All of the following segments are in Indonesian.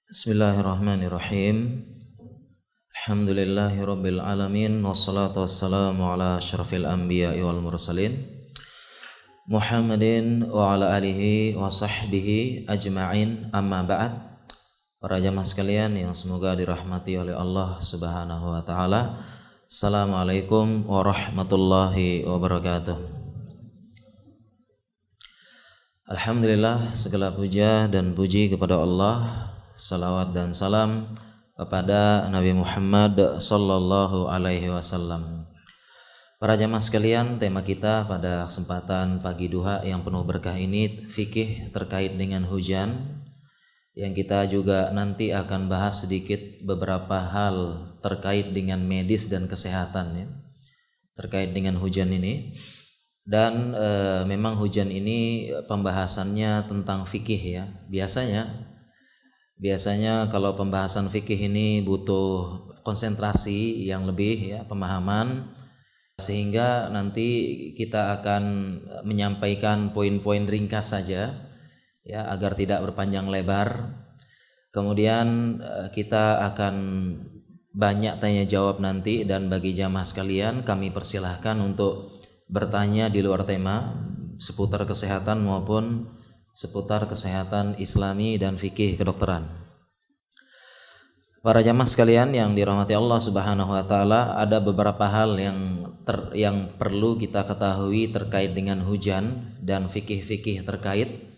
Bismillahirrahmanirrahim. Alhamdulillahirabbil alamin wassalatu wassalamu ala asyrafil anbiya'i wal mursalin Muhammadin wa ala alihi wa sahbihi ajma'in, amma ba'd. Para jamaah sekalian yang semoga dirahmati oleh Allah Subhanahu wa taala. Assalamualaikum warahmatullahi wabarakatuh. Alhamdulillah, segala puja dan puji kepada Allah. Salawat dan salam kepada Nabi Muhammad sallallahu alaihi wasallam. Para jamaah sekalian, tema kita pada kesempatan pagi duha yang penuh berkah ini fikih terkait dengan hujan, yang kita juga nanti akan bahas sedikit beberapa hal terkait dengan medis dan kesehatan ya, terkait dengan hujan ini. Dan memang hujan ini pembahasannya tentang fikih ya. Biasanya kalau pembahasan fikih ini butuh konsentrasi yang lebih ya, pemahaman, sehingga nanti kita akan menyampaikan poin-poin ringkas saja ya, agar tidak berpanjang lebar. Kemudian kita akan banyak tanya jawab nanti, dan bagi jamaah sekalian kami persilahkan untuk bertanya di luar tema seputar kesehatan maupun seputar kesehatan Islami dan fikih kedokteran. Para jamaah sekalian yang dirahmati Allah Subhanahu wa taala, ada beberapa hal yang perlu kita ketahui terkait dengan hujan dan fikih-fikih terkait.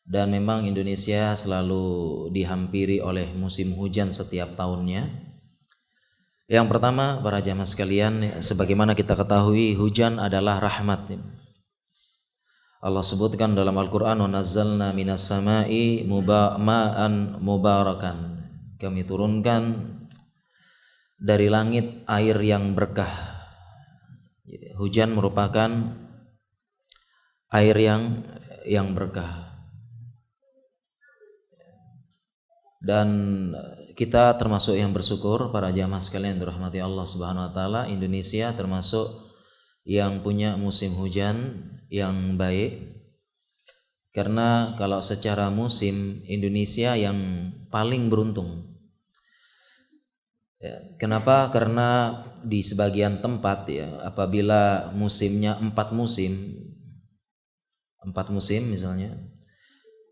Dan memang Indonesia selalu dihampiri oleh musim hujan setiap tahunnya. Yang pertama, para jamaah sekalian, sebagaimana kita ketahui, hujan adalah rahmat. Allah sebutkan dalam Al-Quran, wa nazzalna minas sama'i ma'an mubarakan. Kami turunkan dari langit air yang berkah. Jadi, hujan merupakan air yang berkah. Dan kita termasuk yang bersyukur, para jamaah sekalian dirahmati Allah Subhanahu wa taala. Indonesia termasuk yang punya musim hujan yang baik, karena kalau secara musim Indonesia yang paling beruntung ya. Kenapa? Karena di sebagian tempat ya, apabila musimnya 4 musim misalnya,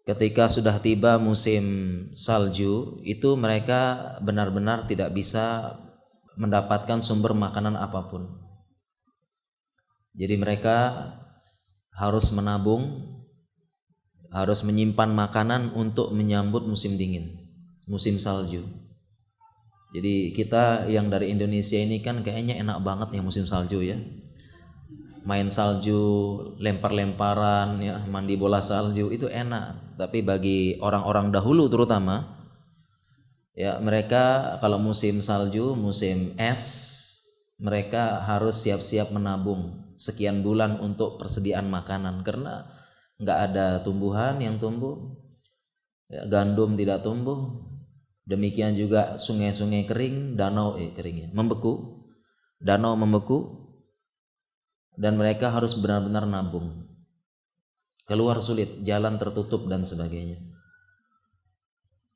ketika sudah tiba musim salju, itu mereka benar-benar tidak bisa mendapatkan sumber makanan apapun. Jadi mereka harus menabung, harus menyimpan makanan untuk menyambut musim dingin, musim salju. Jadi kita yang dari Indonesia ini kan kayaknya enak banget ya musim salju ya. Main salju, lempar-lemparan ya, mandi bola salju, itu enak. Tapi bagi orang-orang dahulu terutama ya, mereka kalau musim salju, musim es, mereka harus siap-siap menabung sekian bulan untuk persediaan makanan, karena nggak ada tumbuhan yang tumbuh ya, gandum tidak tumbuh, demikian juga sungai-sungai kering, danau membeku, danau membeku, dan mereka harus benar-benar nabung. Keluar sulit, jalan tertutup dan sebagainya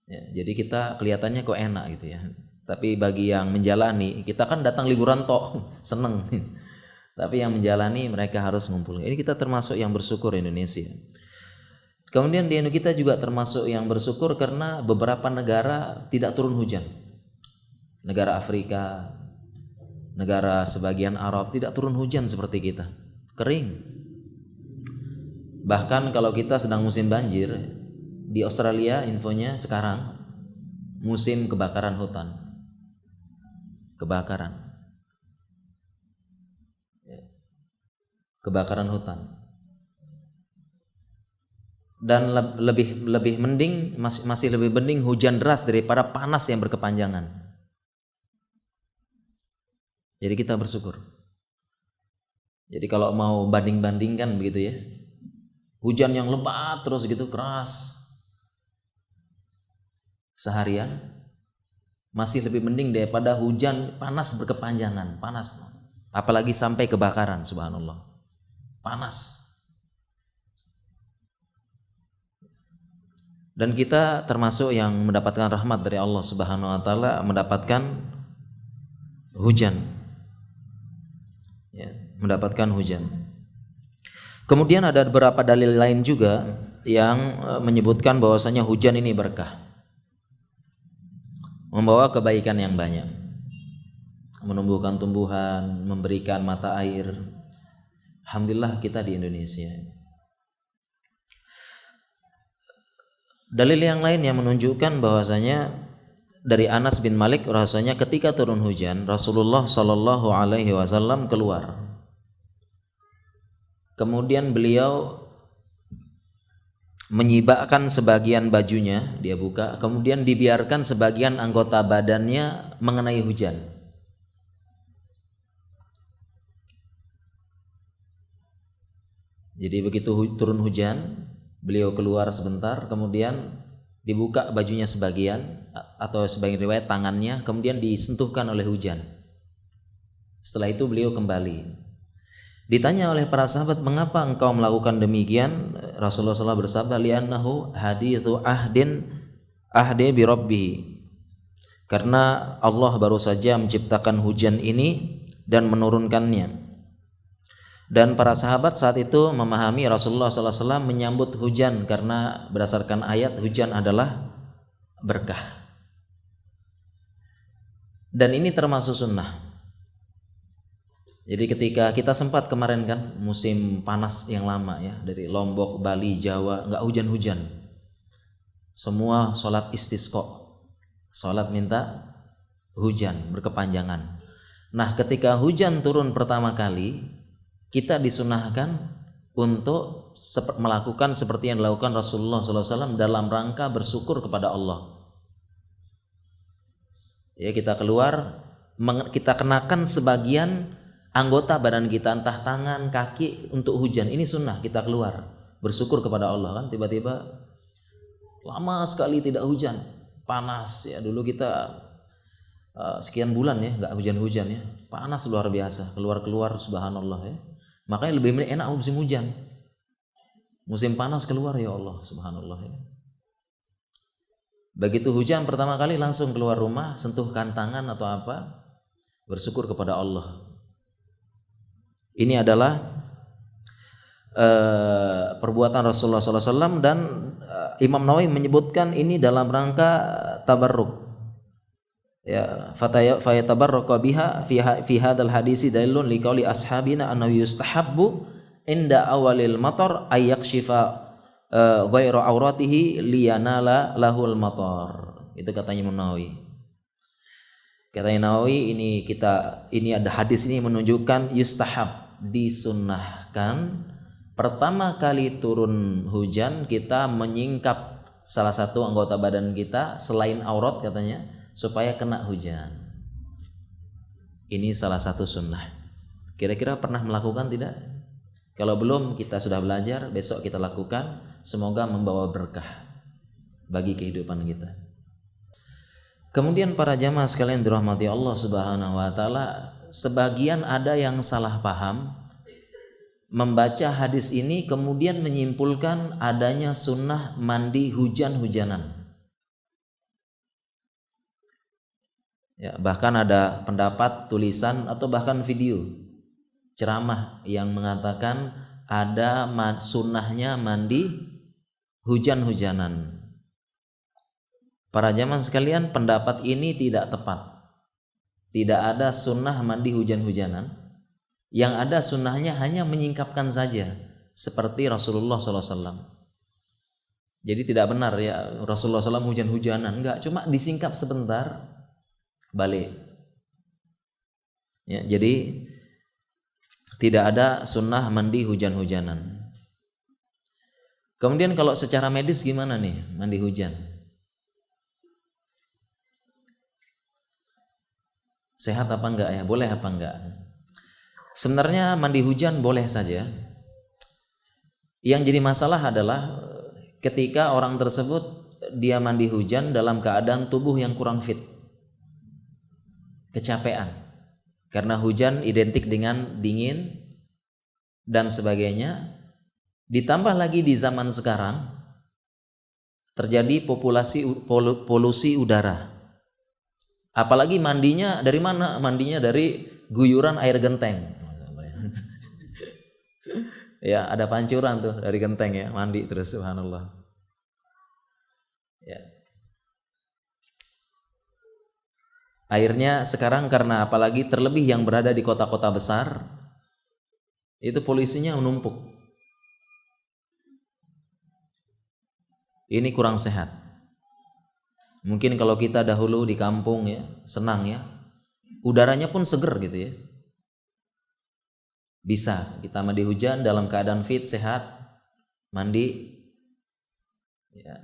ya, jadi kita kelihatannya kok enak gitu ya, tapi bagi yang menjalani, kita kan datang liburan tok seneng tapi yang menjalani mereka harus ngumpul. Ini kita termasuk yang bersyukur Indonesia. Kemudian di Indonesia kita juga termasuk yang bersyukur karena beberapa negara tidak turun hujan. Negara Afrika, negara sebagian Arab tidak turun hujan seperti kita, kering. Bahkan kalau kita sedang musim banjir, di Australia infonya sekarang musim kebakaran hutan. Kebakaran hutan. Dan lebih mending, masih lebih mending hujan deras daripada panas yang berkepanjangan. Jadi kita bersyukur. Jadi kalau mau banding-bandingkan begitu ya, hujan yang lebat terus gitu keras seharian masih lebih mending daripada hujan panas berkepanjangan, panas. Apalagi sampai kebakaran, subhanallah. Panas. Dan kita termasuk yang mendapatkan rahmat dari Allah Subhanahu wa taala, mendapatkan hujan. Ya, mendapatkan hujan. Kemudian ada beberapa dalil lain juga yang menyebutkan bahwasanya hujan ini berkah, membawa kebaikan yang banyak, menumbuhkan tumbuhan, memberikan mata air. Alhamdulillah kita di Indonesia. Dalil yang lain yang menunjukkan bahwasanya dari Anas bin Malik rasanya ketika turun hujan Rasulullah Shallallahu Alaihi Wasallam keluar. Kemudian beliau menyibakkan sebagian bajunya, dia buka, kemudian dibiarkan sebagian anggota badannya mengenai hujan. Jadi begitu turun hujan, beliau keluar sebentar, kemudian dibuka bajunya sebagian, atau sebagian riwayat tangannya, kemudian disentuhkan oleh hujan. Setelah itu beliau kembali. Ditanya oleh para sahabat, mengapa engkau melakukan demikian? Rasulullah SAW bersabda, li'annahu hadithu ahdi bi rabbih. Karena Allah baru saja menciptakan hujan ini dan menurunkannya. Dan para sahabat saat itu memahami Rasulullah SAW menyambut hujan karena berdasarkan ayat hujan adalah berkah. Dan ini termasuk sunnah. Jadi ketika kita sempat kemarin kan musim panas yang lama ya, dari Lombok, Bali, Jawa nggak hujan-hujan, semua sholat istisqa, sholat minta hujan berkepanjangan. Nah ketika hujan turun pertama kali, kita disunahkan untuk melakukan seperti yang dilakukan Rasulullah SAW dalam rangka bersyukur kepada Allah. Ya, kita keluar, kita kenakan sebagian anggota badan kita, entah tangan, kaki, untuk hujan. Ini sunnah, kita keluar bersyukur kepada Allah. Kan tiba-tiba lama sekali tidak hujan, panas ya. Dulu kita sekian bulan ya nggak hujan-hujan ya, panas luar biasa, keluar subhanallah ya. Makanya lebih enak musim hujan, musim panas keluar ya Allah subhanallah ya. Begitu hujan pertama kali langsung keluar rumah, sentuhkan tangan atau apa, bersyukur kepada Allah. Ini adalah perbuatan Rasulullah SAW, dan Imam Nawawi menyebutkan ini dalam rangka tabarruk. Ya, fayatabarraqa biha fi hadzal hadisi dalilun liqauli ashabina annahu yustahabbu inda awalil matar ay yakshifa ghairu auratihi liyanala lahul matar. Itu katanya Imam Nawawi. Katanya Nawawi, ini ada hadis ini menunjukkan yustahab, disunnahkan pertama kali turun hujan kita menyingkap salah satu anggota badan kita selain aurat katanya, supaya kena hujan. Ini salah satu sunnah. Kira-kira pernah melakukan tidak? Kalau belum, kita sudah belajar, besok kita lakukan. Semoga membawa berkah bagi kehidupan kita. Kemudian para jamaah sekalian dirahmati Allah Subhanahu wa taala, sebagian ada yang salah paham membaca hadis ini kemudian menyimpulkan adanya sunnah mandi hujan-hujanan. Ya, bahkan ada pendapat tulisan atau bahkan video ceramah yang mengatakan ada sunnahnya mandi hujan-hujanan. Para jamaah sekalian, pendapat ini tidak tepat. Tidak ada sunnah mandi hujan-hujanan. Yang ada sunnahnya hanya menyingkapkan saja, seperti Rasulullah SAW. Jadi tidak benar ya Rasulullah SAW hujan-hujanan, enggak, cuma disingkap sebentar, balik. Ya, jadi tidak ada sunnah mandi hujan-hujanan. Kemudian kalau secara medis gimana nih mandi hujan? Sehat apa enggak ya? Boleh apa enggak? Sebenarnya mandi hujan boleh saja. Yang jadi masalah adalah ketika orang tersebut dia mandi hujan dalam keadaan tubuh yang kurang fit, kecapean. Karena hujan identik dengan dingin dan sebagainya. Ditambah lagi di zaman sekarang terjadi polusi udara. Apalagi mandinya dari mana? Mandinya dari guyuran air genteng. Ya, ada pancuran tuh dari genteng ya, mandi terus, subhanallah. Ya. Airnya sekarang karena apalagi terlebih yang berada di kota-kota besar, itu polusinya menumpuk. Ini kurang sehat. Mungkin kalau kita dahulu di kampung ya, senang ya, udaranya pun seger gitu ya. Bisa kita mandi hujan dalam keadaan fit, sehat, mandi ya.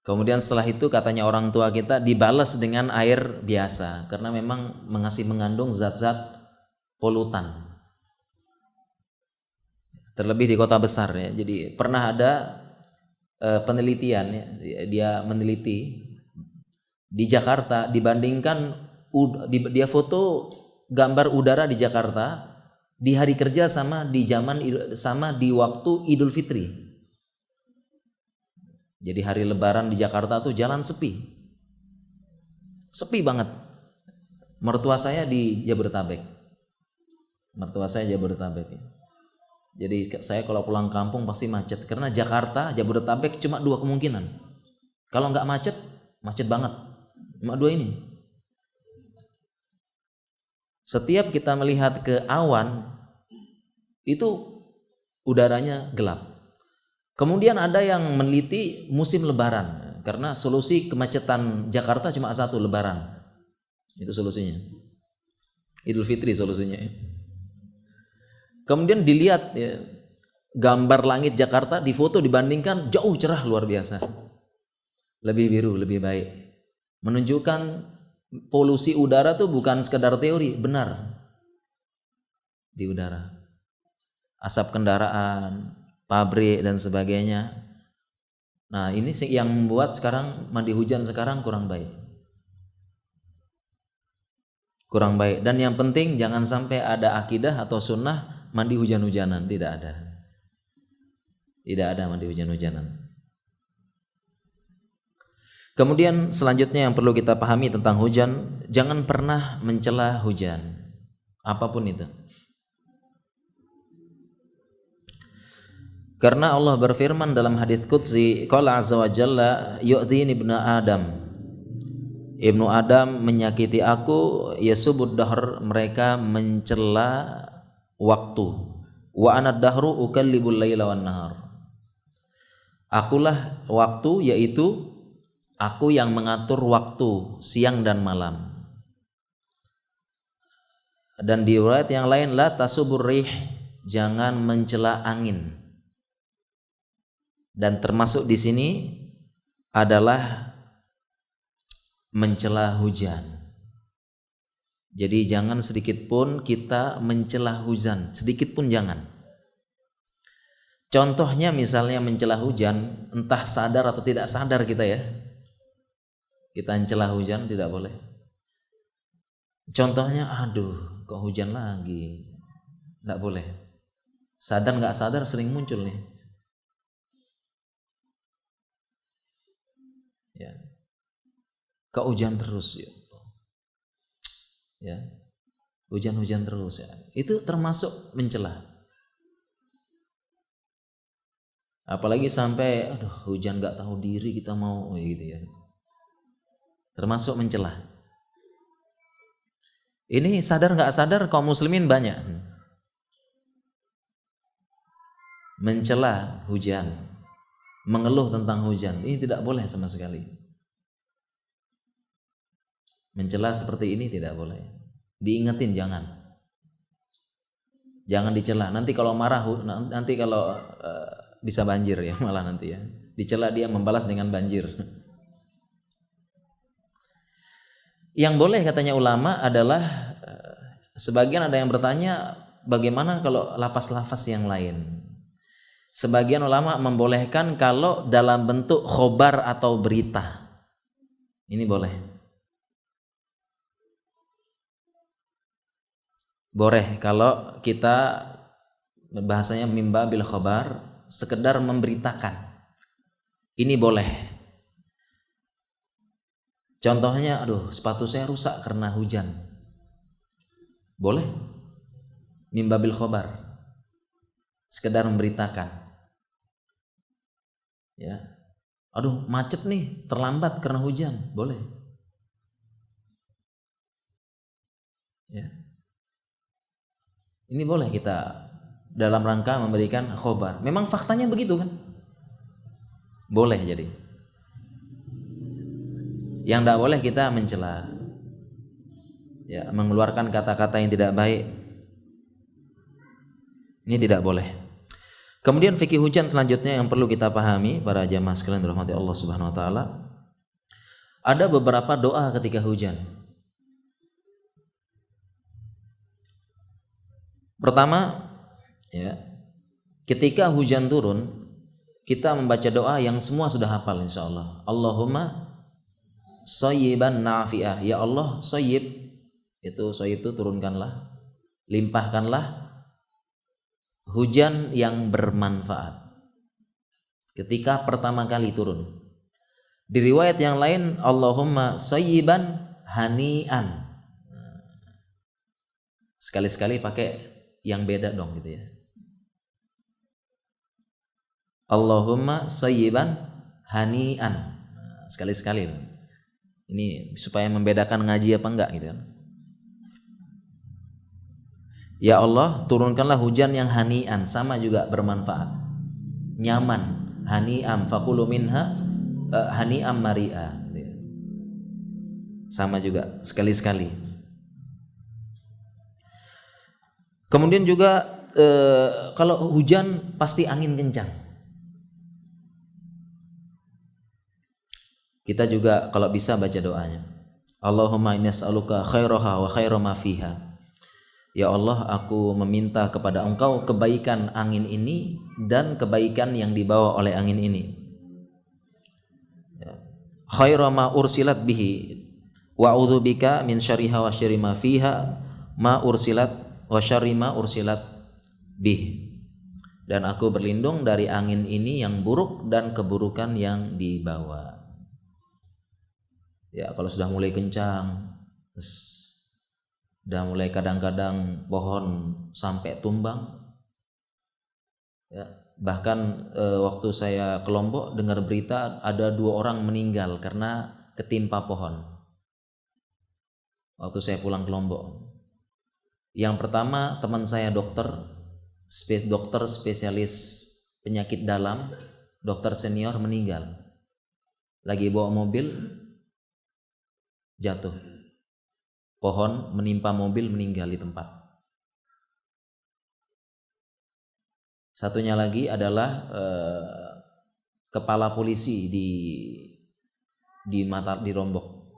Kemudian setelah itu katanya orang tua kita dibalas dengan air biasa karena memang mengandung zat-zat polutan. Terlebih di kota besar ya. Jadi pernah ada penelitian ya, dia meneliti di Jakarta dibandingkan dia foto gambar udara di Jakarta di hari kerja sama di waktu Idul Fitri. Jadi hari Lebaran di Jakarta tuh jalan sepi banget. Mertua saya di Jabodetabek. Jadi saya kalau pulang kampung pasti macet karena Jakarta, Jabodetabek cuma 2 kemungkinan. Kalau nggak macet banget. Cuma 2 ini. Setiap kita melihat ke awan itu udaranya gelap. Kemudian ada yang meneliti musim Lebaran karena solusi kemacetan Jakarta cuma satu, Lebaran. Itu solusinya. Idul Fitri solusinya. Kemudian dilihat ya, gambar langit Jakarta di foto dibandingkan jauh cerah luar biasa. Lebih biru, lebih baik. Menunjukkan polusi udara tuh bukan sekedar teori, benar di udara. Asap kendaraan, pabrik dan sebagainya. Nah, ini yang membuat sekarang mandi hujan sekarang kurang baik. Dan yang penting jangan sampai ada akidah atau sunnah mandi hujan-hujanan, tidak ada mandi hujan-hujanan. Kemudian selanjutnya yang perlu kita pahami tentang hujan, jangan pernah mencela hujan, apapun itu. Karena Allah berfirman dalam hadits qudsi, qala azza wa jalla, yu'dhini Ibnu Adam menyakiti aku, yasubud dahr, mereka mencela waktu. Wa anad dahru ukallibul laila wan nahar. Akulah waktu, yaitu aku yang mengatur waktu siang dan malam. Dan di riwayat yang lain, la tasubur rih, jangan mencela angin. Dan termasuk di sini adalah mencela hujan. Jadi jangan sedikit pun kita mencela hujan, sedikit pun jangan. Contohnya misalnya mencela hujan, entah sadar atau tidak sadar kita ya. Kita mencela hujan tidak boleh. Contohnya, aduh kok hujan lagi, tidak boleh. Sadar nggak sadar sering muncul nih. Ya, kok hujan terus ya. Ya, hujan terus ya. Itu termasuk mencela. Apalagi sampai, aduh hujan nggak tahu diri kita mau gitu ya. Termasuk mencela. Ini sadar nggak sadar kaum muslimin banyak mencela hujan, mengeluh tentang hujan. Ini tidak boleh sama sekali. Mencela seperti ini tidak boleh. Diingetin jangan dicela. Nanti kalau marah, nanti kalau bisa banjir ya, malah nanti ya. Dicela dia membalas dengan banjir. Yang boleh katanya ulama adalah sebagian ada yang bertanya bagaimana kalau lafaz-lafaz yang lain. Sebagian ulama membolehkan kalau dalam bentuk khobar atau berita. Ini boleh. Boleh kalau kita bahasanya mimba bil khobar, sekedar memberitakan. Ini boleh. Contohnya, aduh sepatu saya rusak karena hujan. Boleh. Mimbabil khobar. Sekedar memberitakan. Ya. Aduh macet nih, terlambat karena hujan. Boleh. Ya. Ini boleh kita dalam rangka memberikan khobar. Memang faktanya begitu kan? Boleh jadi. Yang tidak boleh kita mencela, ya, mengeluarkan kata-kata yang tidak baik. Ini tidak boleh. Kemudian fikih hujan selanjutnya yang perlu kita pahami para jamaah sekalian dirahmati Allah Subhanahu wa taala. Ada beberapa doa ketika hujan. Pertama, ya, ketika hujan turun, kita membaca doa yang semua sudah hafal insyaallah. Allahumma shayyiban nafi'ah. Ya Allah, shayyib itu turunkanlah, limpahkanlah hujan yang bermanfaat. Ketika pertama kali turun. Di riwayat yang lain, Allahumma shayyiban hani'an. Sekali-sekali pakai yang beda dong gitu ya. Allahumma shayyiban hani'an. Sekali-sekali. Ini supaya membedakan ngaji apa enggak gitu kan. Ya Allah, turunkanlah hujan yang hani'an, sama juga bermanfaat. Nyaman, hani'am faqulu minha hani'am mari'a. Sama juga sekali-sekali. Kemudian juga kalau hujan pasti angin kencang. Kita juga kalau bisa baca doanya. Allahumma inni as'aluka khairaha wa khaira ma fiha. Ya Allah, aku meminta kepada Engkau kebaikan angin ini dan kebaikan yang dibawa oleh angin ini. Khaira ma ursilat bihi wa a'udzubika min syarriha wa syarri ma fiha ma ursilat wa syarri ma ursilat bih. Dan aku berlindung dari angin ini yang buruk dan keburukan yang dibawa. Ya, kalau sudah mulai kencang, sudah mulai kadang-kadang pohon sampai tumbang. Ya, bahkan waktu saya ke Lombok dengar berita ada 2 orang meninggal karena ketimpa pohon. Waktu saya pulang ke Lombok. Yang pertama teman saya dokter spesialis penyakit dalam, dokter senior, meninggal. Lagi bawa mobil jatuh. Pohon menimpa mobil, meninggal di tempat. Satunya lagi adalah kepala polisi di Lombok.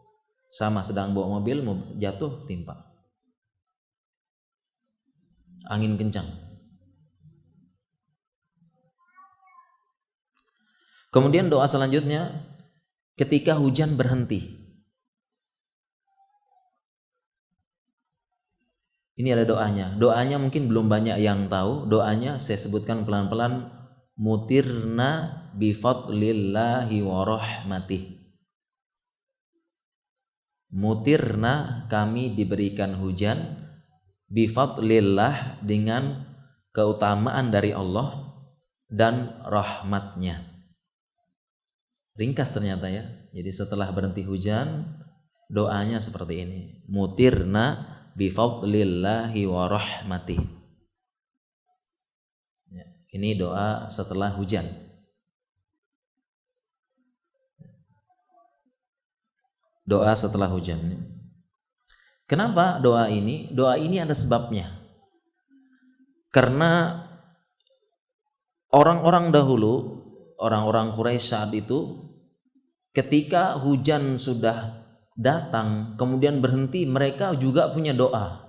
Sama, sedang bawa mobil jatuh, timpa. Angin kencang. Kemudian doa selanjutnya ketika hujan berhenti. Ini ada doanya. Doanya mungkin belum banyak yang tahu. Doanya saya sebutkan pelan-pelan. Mutirna bifadlillahi wa rahmatih. Mutirna, kami diberikan hujan, bifadlillah, dengan keutamaan dari Allah dan rahmatnya. Ringkas ternyata ya. Jadi setelah berhenti hujan, doanya seperti ini. Mutirna bifadlillahi wa rahmatih. Ya, ini doa setelah hujan. Doa setelah hujan. Kenapa doa ini? Doa ini ada sebabnya. Karena orang-orang dahulu, orang-orang Quraisy saat itu, ketika hujan sudah datang kemudian berhenti, mereka juga punya doa.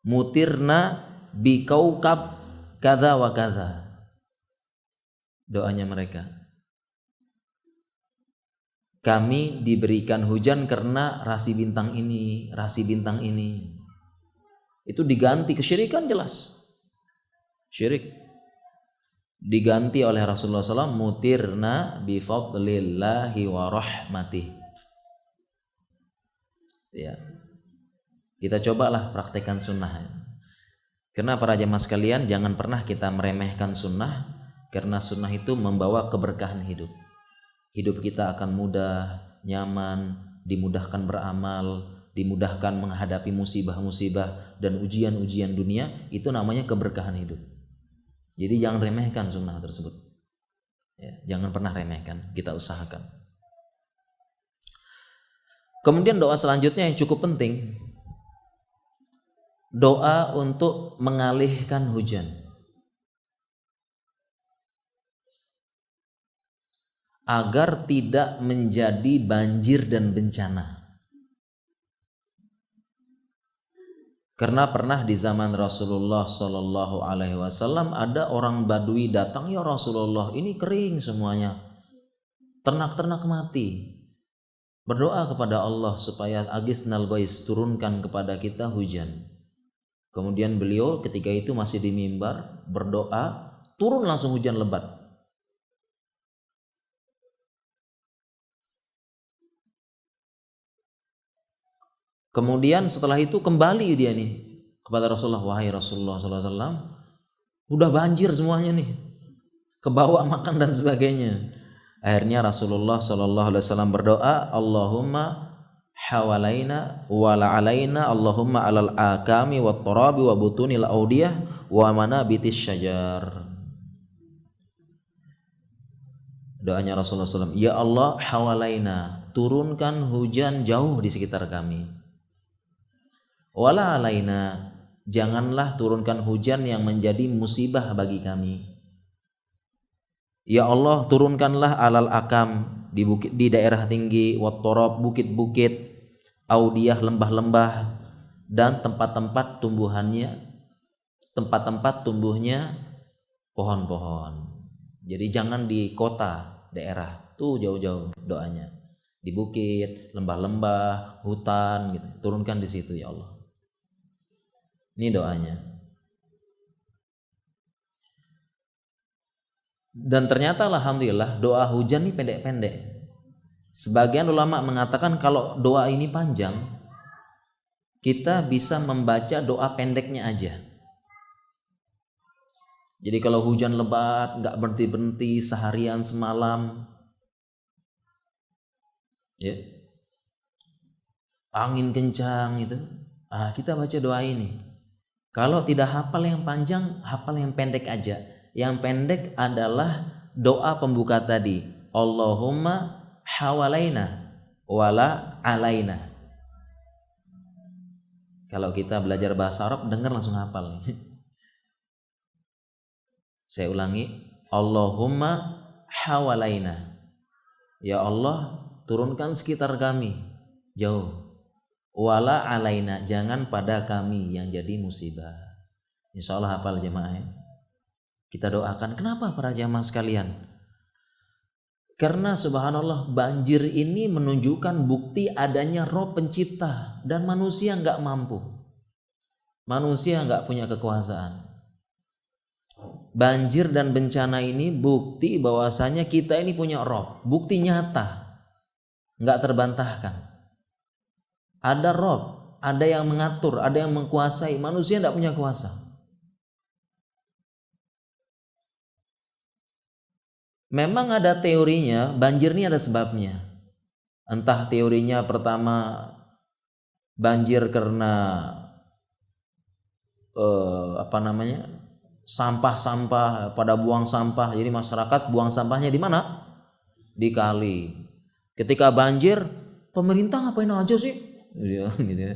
Mutirna bikaukab kadza wa kadza. Doanya mereka. Kami diberikan hujan karena rasi bintang ini, rasi bintang ini. Itu diganti kesyirikan jelas. Syirik. diganti oleh Rasulullah SAW, mutirna bi fadlillahi wa rahmatih. Ya, kita cobalah praktekkan sunnah. Karena para jamaah sekalian, jangan pernah kita meremehkan sunnah, karena sunnah itu membawa keberkahan hidup. Hidup kita akan mudah, nyaman, dimudahkan beramal, dimudahkan menghadapi musibah-musibah dan ujian-ujian dunia. Itu namanya keberkahan hidup. Jadi jangan remehkan sunnah tersebut. Ya, jangan pernah remehkan, kita usahakan. Kemudian doa selanjutnya yang cukup penting, doa untuk mengalihkan hujan. Agar tidak menjadi banjir dan bencana. Karena pernah di zaman Rasulullah Sallallahu Alaihi Wasallam ada orang Badui datang, ya Rasulullah, ini kering semuanya, ternak-ternak mati. Berdoa kepada Allah supaya agisnal ghais, turunkan kepada kita hujan. Kemudian beliau ketika itu masih di mimbar berdoa, turun langsung hujan lebat. Kemudian setelah itu kembali dia nih kepada Rasulullah, wahai Rasulullah SAW, udah banjir semuanya nih, kebawa makan dan sebagainya. Akhirnya Rasulullah SAW berdoa, Allahumma hawalaina wa la alaina, Allahumma alal akami wa turabi wa butunil audiyah wa manabitis syajar. Doanya Rasulullah SAW, ya Allah, hawalaina, turunkan hujan jauh di sekitar kami. Wala alaina, janganlah turunkan hujan yang menjadi musibah bagi kami. Ya Allah, turunkanlah alal akam, di bukit, di daerah tinggi, wat-torab, bukit-bukit, audiyah, lembah-lembah, dan tempat-tempat tumbuhnya pohon-pohon. Jadi jangan di kota, daerah, tuh jauh-jauh doanya. Di bukit, lembah-lembah, hutan gitu. Turunkan di situ ya Allah. Ini doanya. Dan ternyata alhamdulillah doa hujan ini pendek-pendek. Sebagian ulama mengatakan kalau doa ini panjang, kita bisa membaca doa pendeknya aja. Jadi kalau hujan lebat nggak berhenti-berhenti seharian semalam, ya, angin kencang itu, kita baca doa ini. Kalau tidak hafal yang panjang, hafal yang pendek aja. Yang pendek adalah doa pembuka tadi, Allahumma hawalaina wala alaina. Kalau kita belajar bahasa Arab, dengar langsung hafal. Saya ulangi, Allahumma hawalaina, ya Allah, turunkan sekitar kami jauh. Wala alaina, jangan pada kami yang jadi musibah. Insya Allah hafal jemaah ya. Kita doakan. Kenapa para jemaah sekalian? Karena subhanallah, banjir ini menunjukkan bukti adanya Roh pencipta dan manusia nggak mampu. Manusia nggak punya kekuasaan. Banjir dan bencana ini bukti bahwasanya kita ini punya Roh, bukti nyata, nggak terbantahkan. Ada Rob, ada yang mengatur, ada yang mengkuasai. Manusia tidak punya kuasa. Memang ada teorinya, banjir ini ada sebabnya. Entah teorinya pertama banjir karena sampah-sampah, pada buang sampah. Jadi masyarakat buang sampahnya di mana? Di kali. Ketika banjir, pemerintah ngapain aja sih? Gitu ya.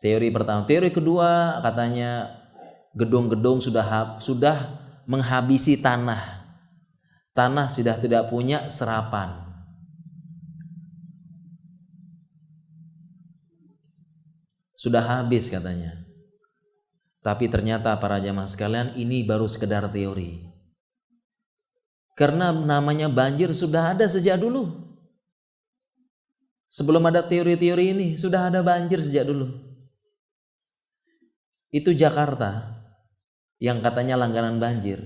Teori pertama. Teori kedua katanya gedung-gedung sudah menghabisi tanah. Tanah sudah tidak punya serapan. Sudah habis katanya. Tapi ternyata para jamaah sekalian, ini baru sekedar teori. Karena namanya banjir sudah ada sejak dulu. Sebelum ada teori-teori ini, sudah ada banjir sejak dulu. Itu Jakarta. yang katanya langganan banjir.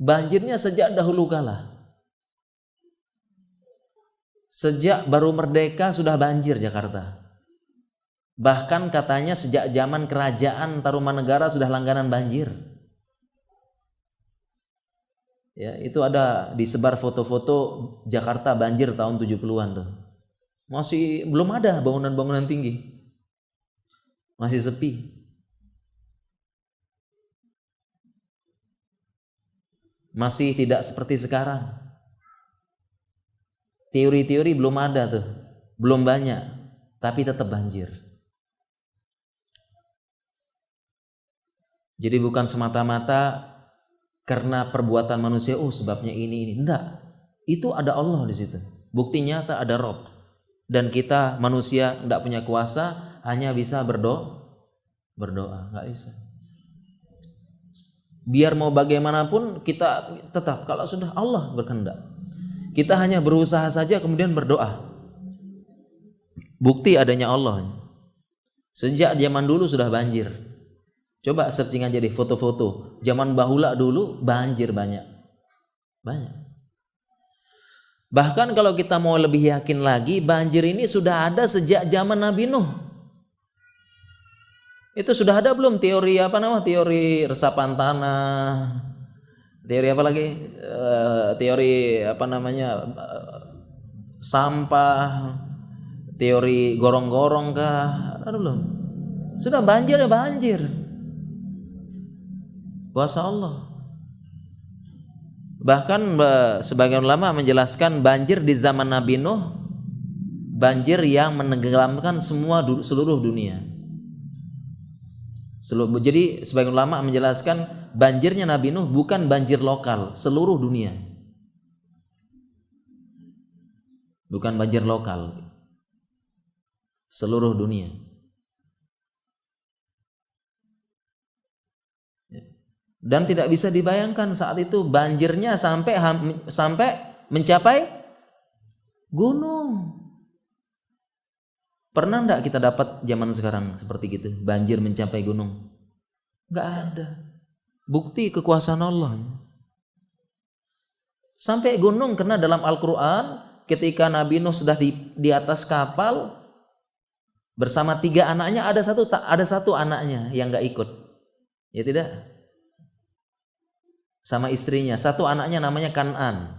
Banjirnya sejak dahulu kala. Sejak baru merdeka sudah banjir Jakarta. Bahkan katanya sejak zaman kerajaan Tarumanegara sudah langganan banjir. Ya, itu ada disebar foto-foto Jakarta banjir tahun 70-an tuh. Masih belum ada bangunan-bangunan tinggi. Masih sepi. Masih tidak seperti sekarang. Teori-teori belum ada tuh. Belum banyak, tapi tetap banjir. Jadi bukan semata-mata karena perbuatan manusia, sebabnya ini. Enggak. Itu ada Allah di situ. Bukti nyata ada Rob. Dan kita manusia enggak punya kuasa, hanya bisa berdoa, enggak bisa. Biar mau bagaimanapun kita tetap kalau sudah Allah berkehendak. Kita hanya berusaha saja kemudian berdoa. Bukti adanya Allah. Sejak zaman dulu sudah banjir. Coba searching aja deh foto-foto. Zaman bahula dulu banjir banyak. Bahkan kalau kita mau lebih yakin lagi, banjir ini sudah ada sejak zaman Nabi Nuh. Itu sudah ada belum teori teori resapan tanah, teori apa lagi? Teori sampah, teori gorong-gorong kah? Ada belum? Sudah banjir ya banjir. Kuasa Allah. Bahkan sebagian ulama menjelaskan banjir di zaman Nabi Nuh, banjir yang menenggelamkan seluruh dunia. Jadi sebagian ulama menjelaskan banjirnya Nabi Nuh bukan banjir lokal, seluruh dunia. Bukan banjir lokal, seluruh dunia. Dan tidak bisa dibayangkan saat itu banjirnya sampai mencapai gunung. Pernah enggak kita dapat zaman sekarang seperti gitu, banjir mencapai gunung? Enggak ada. Bukti kekuasaan Allah. Sampai gunung, karena dalam Al-Quran ketika Nabi Nuh sudah di atas kapal bersama 3 anaknya, ada satu anaknya yang enggak ikut. Ya tidak? Sama istrinya, 1 anaknya namanya Kan'an,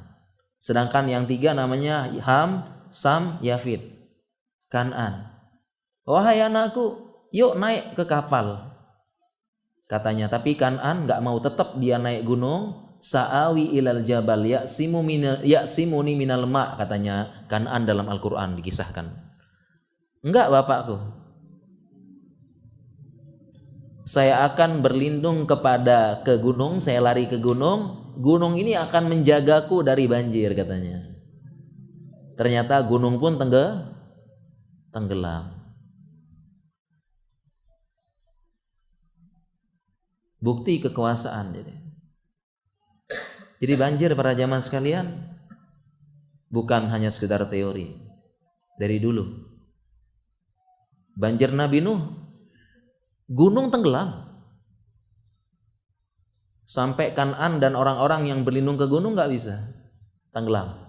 sedangkan yang 3 namanya Ham, Sam, Yafid. Kan'an, wahai anakku, yuk naik ke kapal, katanya. Tapi Kan'an nggak mau, tetap dia naik gunung. Sa'awi ilal jabal ya'simuni minal ma', katanya Kan'an dalam Al-Quran dikisahkan. Enggak bapakku, saya akan berlindung ke gunung, saya lari ke gunung. Gunung ini akan menjagaku dari banjir, katanya. Ternyata gunung pun tenggelam. Bukti kekuasaan. Jadi banjir para jamaah sekalian bukan hanya sekedar teori. Dari dulu banjir Nabi Nuh, gunung tenggelam. Sampai Kan'an dan orang-orang yang berlindung ke gunung gak bisa, tenggelam.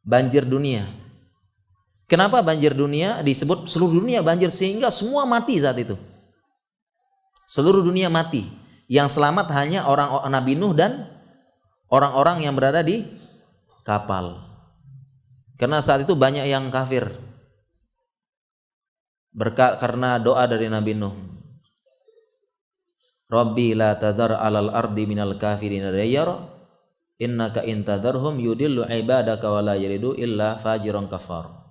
Banjir dunia. Kenapa banjir dunia? Disebut seluruh dunia banjir, sehingga semua mati saat itu. Seluruh dunia mati. Yang selamat hanya orang Nabi Nuh dan orang-orang yang berada di kapal. Karena saat itu banyak yang kafir. Karena doa dari Nabi Nuh. Rabbi la tadhar 'alal ardi minal kafirina dayyara innaka in tadharhum yudillu ibadaka wa la yalidu illa fajiran kafar.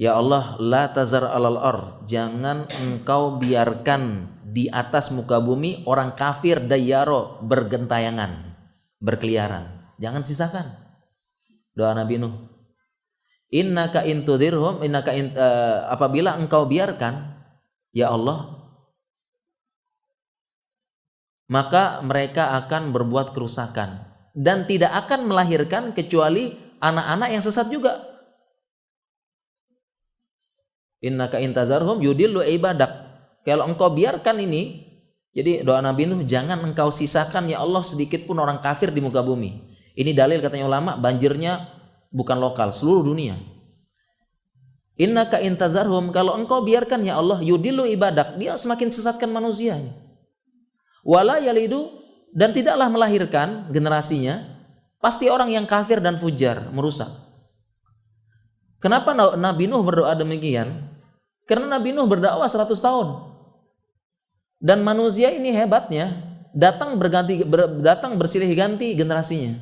Ya Allah, la tazar 'alal ard, jangan engkau biarkan di atas muka bumi orang kafir dayyara, bergentayangan, berkeliaran. Jangan sisakan. Doa Nabi Nuh. Innaka in tudhirhum, apabila engkau biarkan, ya Allah, maka mereka akan berbuat kerusakan dan tidak akan melahirkan kecuali anak-anak yang sesat juga. Innaka intazarhum yudillu ibadak. Kalau engkau biarkan ini Jadi doa Nabi Nuh, jangan engkau sisakan ya Allah sedikit pun orang kafir di muka bumi. Ini dalil katanya ulama, banjirnya bukan lokal, seluruh dunia. Innaka intazarhum, kalau engkau biarkan ya Allah, yudilu ibadak, dia semakin sesatkan manusia. Wala yalidu, dan tidaklah melahirkan generasinya, pasti orang yang kafir dan fujar, merusak. Kenapa Nabi Nuh berdoa demikian? Karena Nabi Nuh berdakwah 100 tahun. Dan manusia ini hebatnya, datang bersilih ganti generasinya.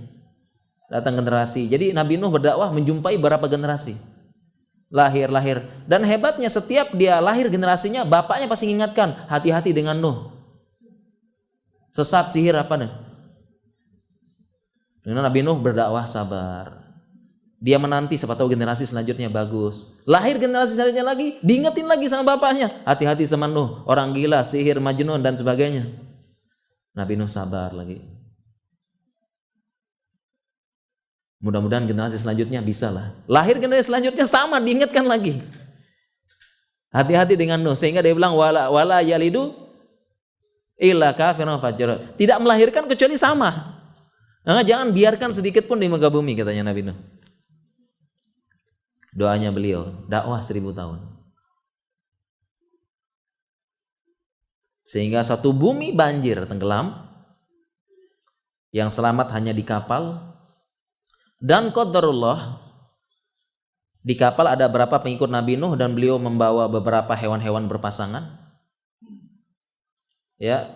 Datang generasi. Jadi Nabi Nuh berdakwah menjumpai berapa generasi. Lahir. Dan hebatnya setiap dia lahir generasinya, bapaknya pasti mengingatkan, hati-hati dengan Nuh. Sesat, sihir apa nih? Karena Nabi Nuh berdakwah sabar. Dia menanti siapa tahu generasi selanjutnya bagus. Lahir generasi selanjutnya lagi, diingetin lagi sama bapaknya, hati-hati sama Nuh, orang gila, sihir, majnun dan sebagainya. Nabi Nuh sabar lagi. Mudah-mudahan generasi selanjutnya bisa lah. Lahir generasi selanjutnya sama, diingatkan lagi. Hati-hati dengan Nuh, sehingga dia bilang wala yalidu illa kafirun fajjar. Tidak melahirkan kecuali sama. Nah, jangan biarkan sedikit pun di muka bumi, katanya Nabi Nuh. Doanya beliau, dakwah 1000 tahun. Sehingga satu bumi banjir, tenggelam. Yang selamat hanya di kapal. Dan qadarullah, di kapal ada berapa pengikut Nabi Nuh dan beliau membawa beberapa hewan-hewan berpasangan. Ya.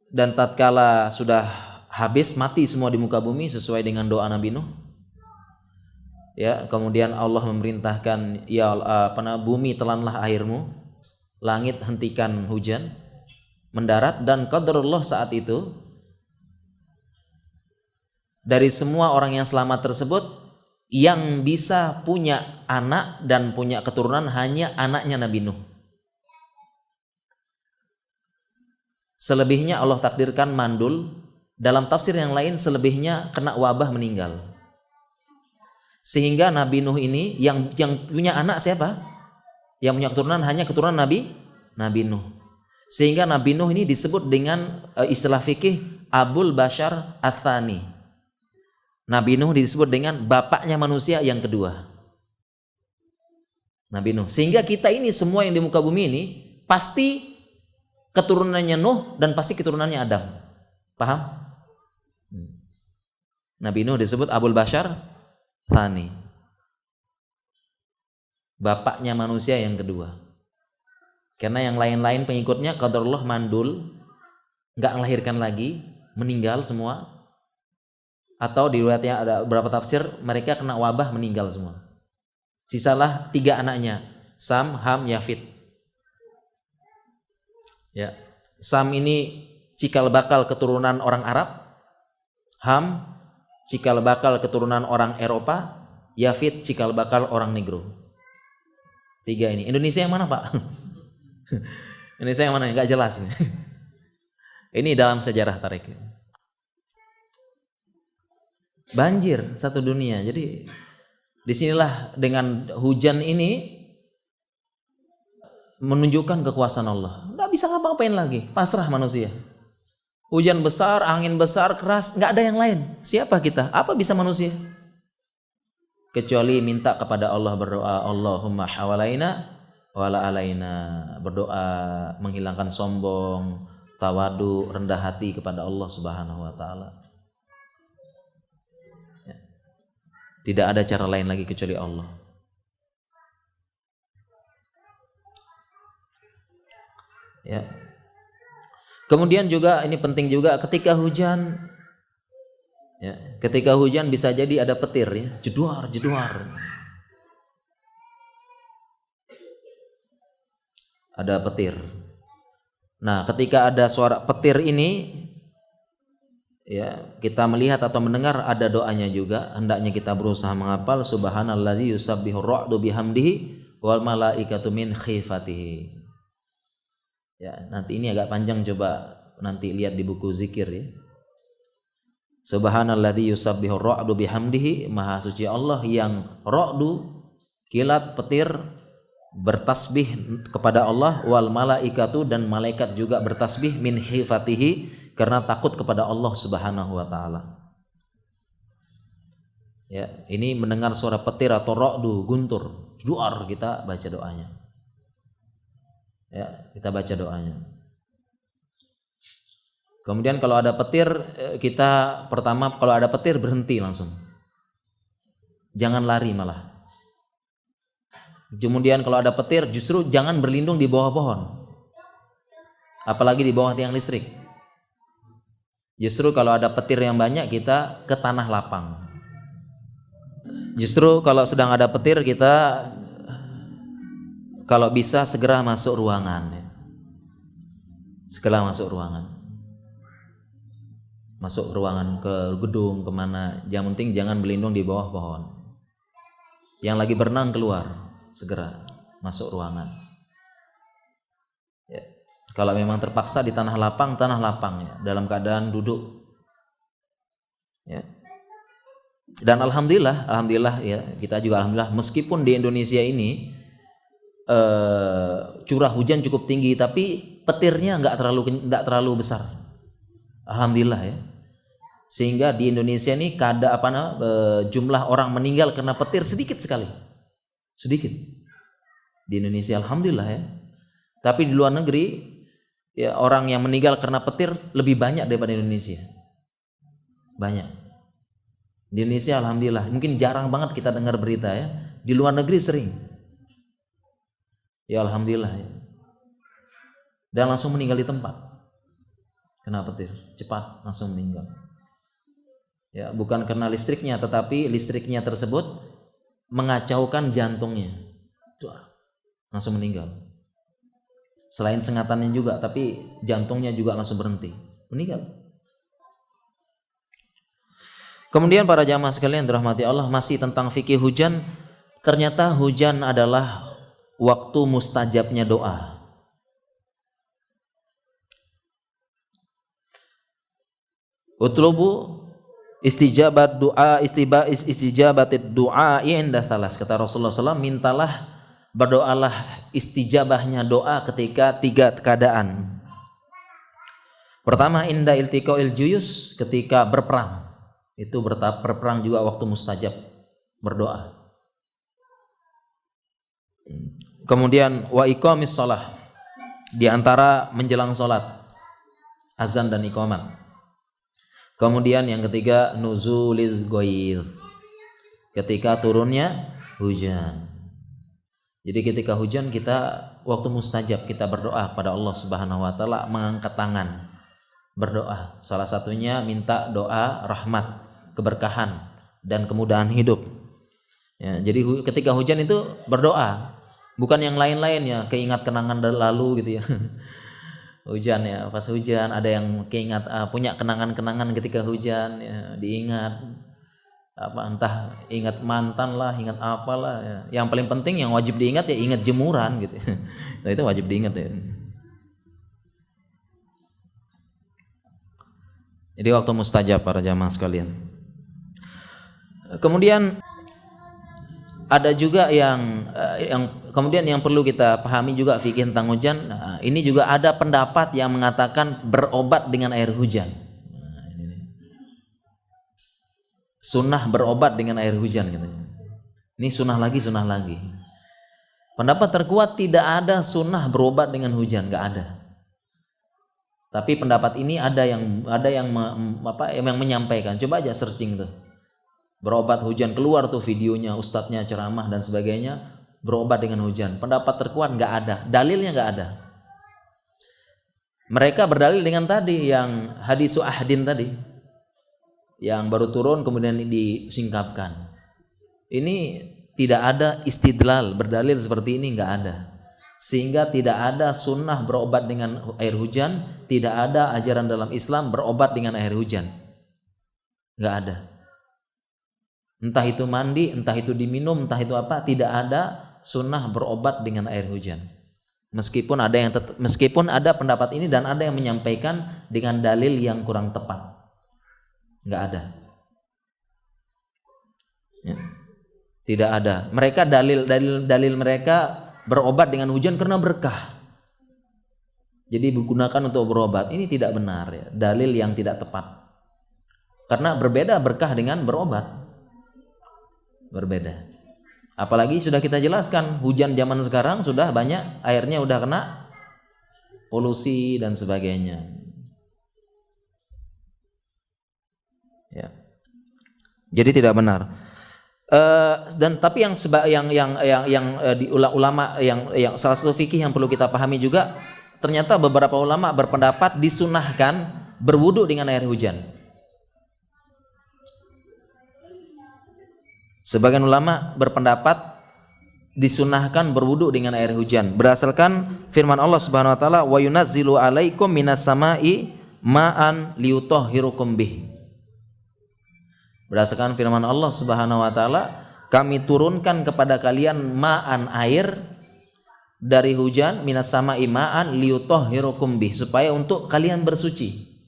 Dan tatkala sudah habis, mati semua di muka bumi sesuai dengan doa Nabi Nuh. Ya, kemudian Allah memerintahkan, ya bumi telanlah airmu, langit hentikan hujan, mendarat. Dan qadarullah saat itu, dari semua orang yang selamat tersebut, yang bisa punya anak dan punya keturunan hanya anaknya Nabi Nuh. Selebihnya Allah takdirkan mandul. Dalam tafsir yang lain, selebihnya kena wabah meninggal. Sehingga Nabi Nuh ini yang punya anak siapa? Yang punya keturunan hanya keturunan Nabi Nuh. Sehingga Nabi Nuh ini disebut dengan istilah fikih Abul Bashar Ats-Tsani. Nabi Nuh disebut dengan bapaknya manusia yang kedua. Nabi Nuh. Sehingga kita ini semua yang di muka bumi ini pasti keturunannya Nuh dan pasti keturunannya Adam. Paham? Nabi Nuh disebut Abul Bashar Tsani, bapaknya manusia yang kedua. Karena yang lain-lain pengikutnya qadarullah mandul, nggak melahirkan lagi, meninggal semua. Atau di riwayatnya ada beberapa tafsir, mereka kena wabah meninggal semua. Sisalah 3 anaknya, Sam, Ham, Yafid. Ya, Sam ini cikal bakal keturunan orang Arab, Ham cikal bakal keturunan orang Eropa, Yafid cikal bakal orang Negro. 3 ini. Indonesia yang mana, Pak? Indonesia yang mana? Enggak jelas. Ini dalam sejarah tarik. Banjir satu dunia. Jadi disinilah dengan hujan ini menunjukkan kekuasaan Allah. Enggak bisa ngapa-ngapain lagi. Pasrah manusia. Hujan besar, angin besar, keras, nggak ada yang lain. Siapa kita? Apa bisa manusia? Kecuali minta kepada Allah, berdoa, Allahumma hawalaina wala alaina. Berdoa menghilangkan sombong, tawadu, rendah hati kepada Allah Subhanahu wa taala. Ya. Tidak ada cara lain lagi kecuali Allah. Ya. Kemudian juga ini penting juga ketika hujan, ya, ketika hujan bisa jadi ada petir, ya, jeduar. Ada petir. Nah, ketika ada suara petir ini, ya, kita melihat atau mendengar ada doanya juga. Hendaknya kita berusaha menghafal subhanallazi yusabbihu ar-ra'du bihamdihi wal malaikatu min khifatihi. Ya, nanti ini agak panjang, coba nanti lihat di buku zikir, ya. Subhanalladzi yusabbihu ar-ra'du bihamdihi, maha suci Allah yang ra'du, kilat, petir bertasbih kepada Allah, wal malaikatu dan malaikat juga bertasbih min khifatihi karena takut kepada Allah Subhanahu wa taala. Ya, ini mendengar suara petir atau ra'du, guntur, duar, kita baca doanya. Ya, kita baca doanya. Kemudian kalau ada petir, kita pertama kalau ada petir berhenti langsung. Jangan lari malah. Kemudian kalau ada petir justru jangan berlindung di bawah pohon. Apalagi di bawah tiang listrik. Justru kalau ada petir yang banyak kita ke tanah lapang. Justru kalau sedang ada petir kita kalau bisa segera masuk ruangan. Segera masuk ruangan. Masuk ruangan ke gedung kemana. Yang penting jangan berlindung di bawah pohon. Yang lagi berenang keluar. Segera masuk ruangan. Ya. Kalau memang terpaksa di tanah lapang ya, dalam keadaan duduk. Ya. Dan alhamdulillah ya, kita juga alhamdulillah meskipun di Indonesia ini curah hujan cukup tinggi, tapi petirnya nggak terlalu besar. Alhamdulillah ya. Sehingga di Indonesia ini jumlah orang meninggal karena petir sedikit sekali. Sedikit di Indonesia alhamdulillah ya. Tapi di luar negeri ya orang yang meninggal karena petir lebih banyak daripada Indonesia. Banyak. Di Indonesia alhamdulillah mungkin jarang banget kita dengar berita ya. Di luar negeri sering. Ya alhamdulillah ya. Dan langsung meninggal di tempat. Kena petir, cepat langsung meninggal. Ya, bukan karena listriknya, tetapi listriknya tersebut mengacaukan jantungnya, langsung meninggal. Selain sengatannya juga, tapi jantungnya juga langsung berhenti, meninggal. Kemudian para jamaah sekalian dirahmati Allah, masih tentang fikih hujan. Ternyata hujan adalah waktu mustajabnya doa. Utlubu istijabat doa istijabatid doa inda thalas, kata Rasulullah SAW, mintalah, berdoalah istijabahnya doa ketika 3 keadaan. Pertama, inda iltiqail juyus, ketika berperang. Itu berperang juga waktu mustajab berdoa. Kemudian wa iqamis shalah, di antara menjelang salat, azan dan iqamat. Kemudian yang ketiga nuzuliz ghaidz, ketika turunnya hujan. Jadi ketika hujan kita waktu mustajab kita berdoa pada Allah Subhanahu wa taala, mengangkat tangan berdoa. Salah satunya minta doa rahmat, keberkahan dan kemudahan hidup. Ya, jadi ketika hujan itu berdoa, bukan yang lain-lain ya, keingat kenangan lalu gitu ya. Hujan ya, pas hujan ada yang keingat punya kenangan-kenangan ketika hujan ya, diingat entah ingat mantan lah, ingat apalah ya. Yang paling penting yang wajib diingat ya ingat jemuran gitu. Nah, itu wajib diingat ya. Jadi waktu mustajab para jamaah sekalian. Kemudian ada juga yang kemudian yang perlu kita pahami juga fikih tentang hujan. Nah, ini juga ada pendapat yang mengatakan berobat dengan air hujan. Nah, ini. Sunnah berobat dengan air hujan gitu. Ini sunnah lagi. Pendapat terkuat tidak ada sunnah berobat dengan hujan, nggak ada. Tapi pendapat ini ada yang menyampaikan. Coba aja searching tuh. Berobat hujan, keluar tuh videonya, ustadznya ceramah dan sebagainya, berobat dengan hujan. Pendapat terkuat nggak ada, dalilnya nggak ada. Mereka berdalil dengan tadi yang hadisu ahdin tadi, yang baru turun kemudian disingkapkan. Ini tidak ada istidlal, berdalil seperti ini nggak ada. Sehingga tidak ada sunnah berobat dengan air hujan, tidak ada ajaran dalam Islam berobat dengan air hujan, nggak ada. Entah itu mandi, entah itu diminum, entah itu apa, tidak ada sunnah berobat dengan air hujan. Meskipun ada pendapat ini dan ada yang menyampaikan dengan dalil yang kurang tepat, nggak ada. Ya. Tidak ada. Mereka dalil mereka berobat dengan hujan karena berkah. Jadi digunakan untuk berobat. Ini tidak benar ya, dalil yang tidak tepat. Karena berbeda berkah dengan berobat. Berbeda. Apalagi sudah kita jelaskan, hujan zaman sekarang sudah banyak airnya udah kena polusi dan sebagainya. Ya. Jadi tidak benar. Dan tapi yang di ulama yang salah satu fikih yang perlu kita pahami juga, ternyata beberapa ulama berpendapat disunahkan berwudu dengan air hujan. Sebagian ulama berpendapat disunahkan berwudu dengan air hujan berdasarkan firman Allah Subhanahu wa taala, wa yunazzilu 'alaikum minas sama'i ma'an liyutahhirukum bih. Berdasarkan firman Allah Subhanahu wa taala, kami turunkan kepada kalian ma'an air dari hujan, minas sama'i ma'an liyutahhirukum bih, supaya untuk kalian bersuci.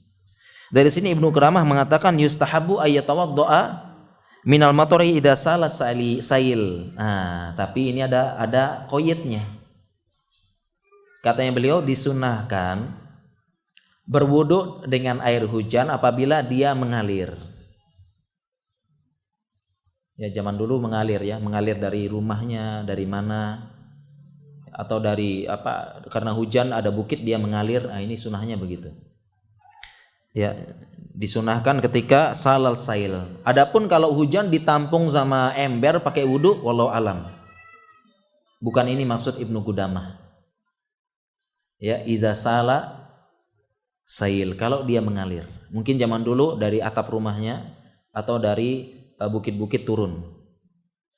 Dari sini Ibnu Qudamah mengatakan yustahabu ayyatawaddoa minal matori idza salas sail. Nah, tapi ini ada qoyidnya. Katanya beliau disunahkan berwudu dengan air hujan apabila dia mengalir. Ya, zaman dulu mengalir ya, mengalir dari rumahnya, dari mana, atau dari apa, karena hujan ada bukit dia mengalir. Nah, ini sunahnya begitu. Ya, disunahkan ketika salal sail. Adapun kalau hujan ditampung sama ember pakai wudu, wallahu alam. Bukan ini maksud Ibnu Qudamah. Ya, iza sala sail, kalau dia mengalir. Mungkin zaman dulu dari atap rumahnya atau dari bukit-bukit turun.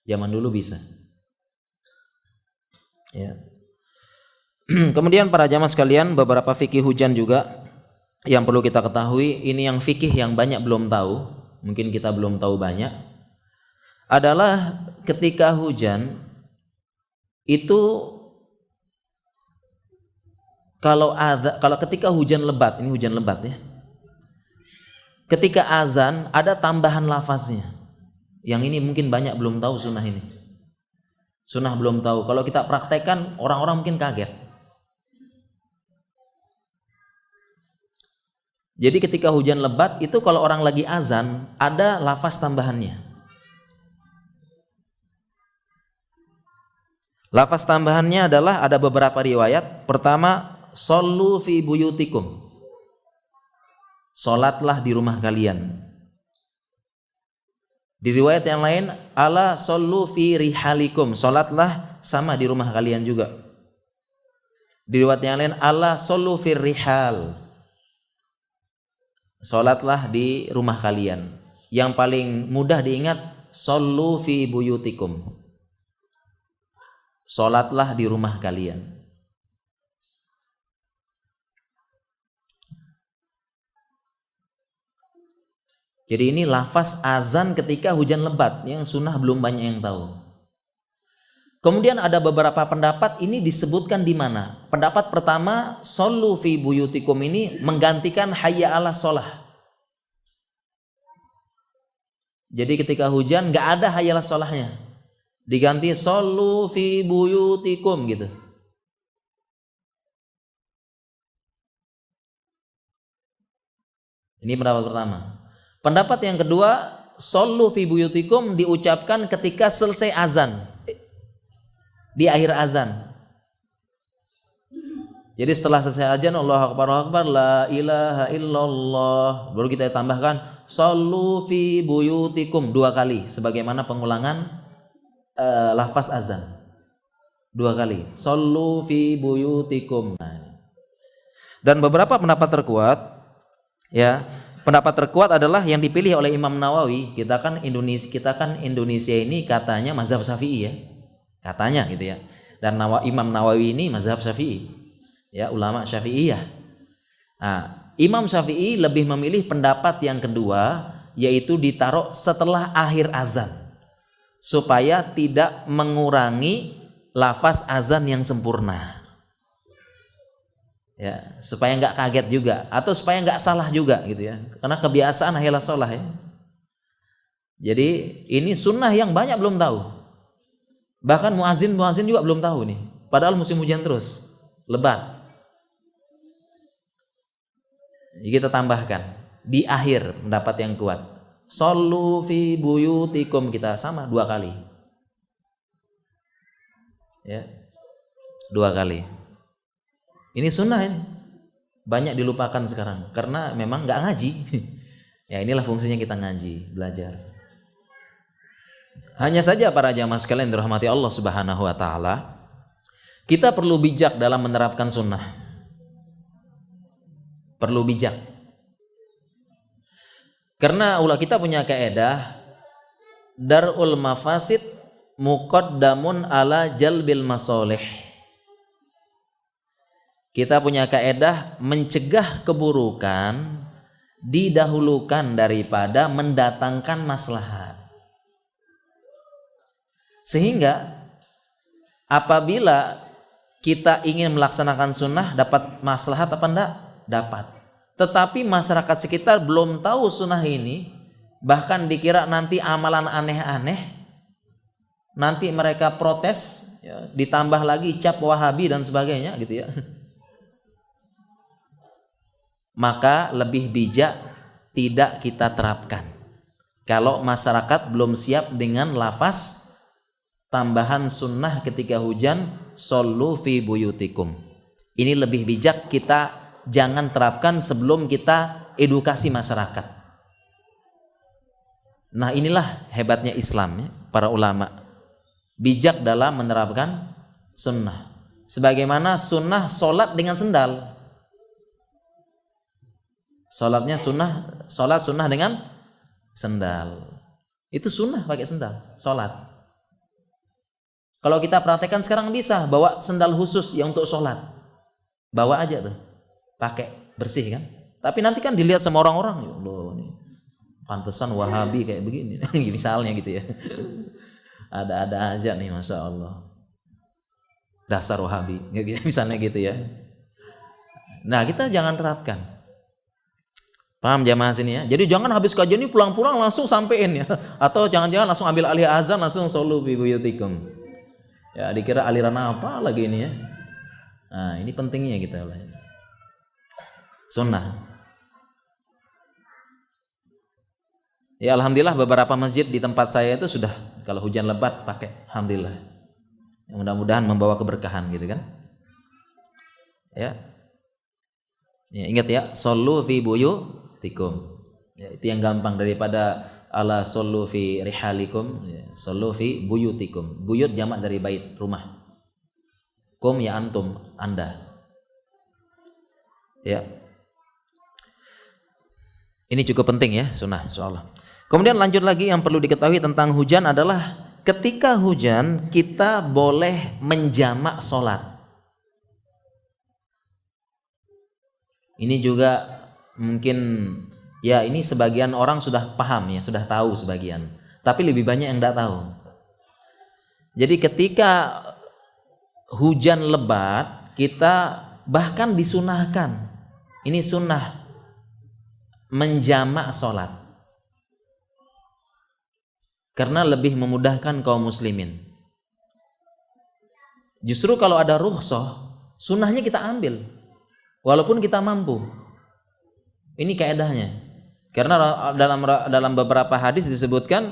Zaman dulu bisa. Ya. Kemudian para jamaah sekalian, beberapa fikih hujan juga yang perlu kita ketahui, ini yang fikih yang banyak belum tahu, mungkin kita belum tahu banyak, adalah ketika hujan itu kalau ketika hujan lebat, ini hujan lebat ya, ketika azan ada tambahan lafaznya. Yang ini mungkin banyak belum tahu sunnah ini. Sunnah belum tahu. Kalau kita praktekkan orang-orang mungkin kaget. Jadi ketika hujan lebat itu kalau orang lagi azan ada lafaz tambahannya. Lafaz tambahannya adalah ada beberapa riwayat. Pertama, shollu fi buyutikum. Salatlah di rumah kalian. Di riwayat yang lain, ala shollu fi rihalikum. Salatlah sama di rumah kalian juga. Di riwayat yang lain, ala shollu fi rihal. Salatlah di rumah kalian. Yang paling mudah diingat, shollu fi buyutikum. Salatlah di rumah kalian. Jadi ini lafaz azan ketika hujan lebat, yang sunnah belum banyak yang tahu. Kemudian ada beberapa pendapat ini disebutkan di mana. Pendapat pertama, shollu fi buyutikum ini menggantikan hayya 'alas shalah. Jadi ketika hujan nggak ada hayya 'alas shalahnya, diganti shollu fi buyutikum gitu. Ini pendapat pertama. Pendapat yang kedua, shollu fi buyutikum diucapkan ketika selesai azan, di akhir azan. Jadi setelah selesai azan, Allahu Akbar, Allahu Akbar, la ilaha illallah, baru kita tambahkan shollu fi buyutikum 2 kali, sebagaimana pengulangan lafaz azan 2 kali, shollu fi buyutikum. Dan beberapa pendapat terkuat, ya, pendapat terkuat adalah yang dipilih oleh Imam Nawawi. Kita kan Indonesia ini katanya mazhab Syafi'i ya, katanya gitu ya. Dan Imam Nawawi ini mazhab Syafi'i, ya, ulama Syafi'iyah. Nah, Imam Syafi'i lebih memilih pendapat yang kedua, yaitu ditaruh setelah akhir azan, supaya tidak mengurangi lafaz azan yang sempurna. Ya, supaya nggak kaget juga, atau supaya nggak salah juga gitu ya, karena kebiasaan hayya 'alas shalah ya. Jadi ini sunnah yang banyak belum tahu, bahkan muazin juga belum tahu nih. Padahal musim hujan terus, lebat. Kita tambahkan di akhir pendapat yang kuat. Shollu fi buyutikum, kita sama 2 kali. Ya. 2 kali. Ini sunnah ini. Banyak dilupakan sekarang karena memang nggak ngaji. Ya inilah fungsinya kita ngaji, belajar. Hanya saja para jamaah sekalian dirahmati Allah Subhanahu wa taala, kita perlu bijak dalam menerapkan sunnah. Perlu bijak. Karena kita punya kaidah darul mafasid muqaddamun ala jalbil masolih. Kita punya kaidah mencegah keburukan didahulukan daripada mendatangkan maslahat. Sehingga apabila kita ingin melaksanakan sunnah, dapat maslahat apa enggak? Dapat. Tetapi masyarakat sekitar belum tahu sunnah ini, bahkan dikira nanti amalan aneh-aneh, nanti mereka protes, ya, ditambah lagi cap Wahabi dan sebagainya gitu ya. Maka lebih bijak tidak kita terapkan kalau masyarakat belum siap dengan lafaz tambahan sunnah ketika hujan, shollu fi buyutikum. Ini lebih bijak kita jangan terapkan sebelum kita edukasi masyarakat. Nah inilah hebatnya Islam ya, para ulama bijak dalam menerapkan sunnah. Sebagaimana sunnah sholat dengan sendal. Sholat sunnah dengan sendal. Itu sunnah pakai sendal, sholat. Kalau kita praktekkan sekarang bisa bawa sendal khusus yang untuk sholat. Bawa aja tuh, pakai bersih kan. Tapi nanti kan dilihat sama orang-orang, ya Allah nih, pantesan Wahabi kayak begini, misalnya gitu ya. Ada-ada aja nih, masya Allah. Dasar Wahabi, misalnya gitu ya. Nah kita jangan terapkan. Paham jamaah sini ya? Jadi jangan habis kajian ini pulang-pulang langsung sampein ya. Atau jangan-jangan langsung ambil alih azan langsung shollu fi buyutikum. Ya dikira aliran apa lagi ini ya. Nah ini pentingnya kita sunnah. Ya alhamdulillah beberapa masjid di tempat saya itu sudah kalau hujan lebat pakai, alhamdulillah. Mudah-mudahan membawa keberkahan gitu kan. Ya. Ya ingat ya, shollu fi buyutikum. Ya, itu yang gampang daripada ala shollu fi rihalikum, ya, shollu fi buyutikum. Buyut jamak dari bait, rumah. Kum ya antum, Anda. Ya. Ini cukup penting ya, sunnah insyaallah. Kemudian lanjut lagi yang perlu diketahui tentang hujan adalah ketika hujan kita boleh menjamak sholat. Ini juga mungkin ya ini sebagian orang sudah paham ya, sudah tahu sebagian. Tapi lebih banyak yang tidak tahu. Jadi ketika hujan lebat kita bahkan disunahkan. Ini sunnah menjamak sholat. Karena lebih memudahkan kaum muslimin. Justru kalau ada rukhsah, sunnahnya kita ambil. Walaupun kita mampu. Ini kaedahnya. Karena dalam beberapa hadis disebutkan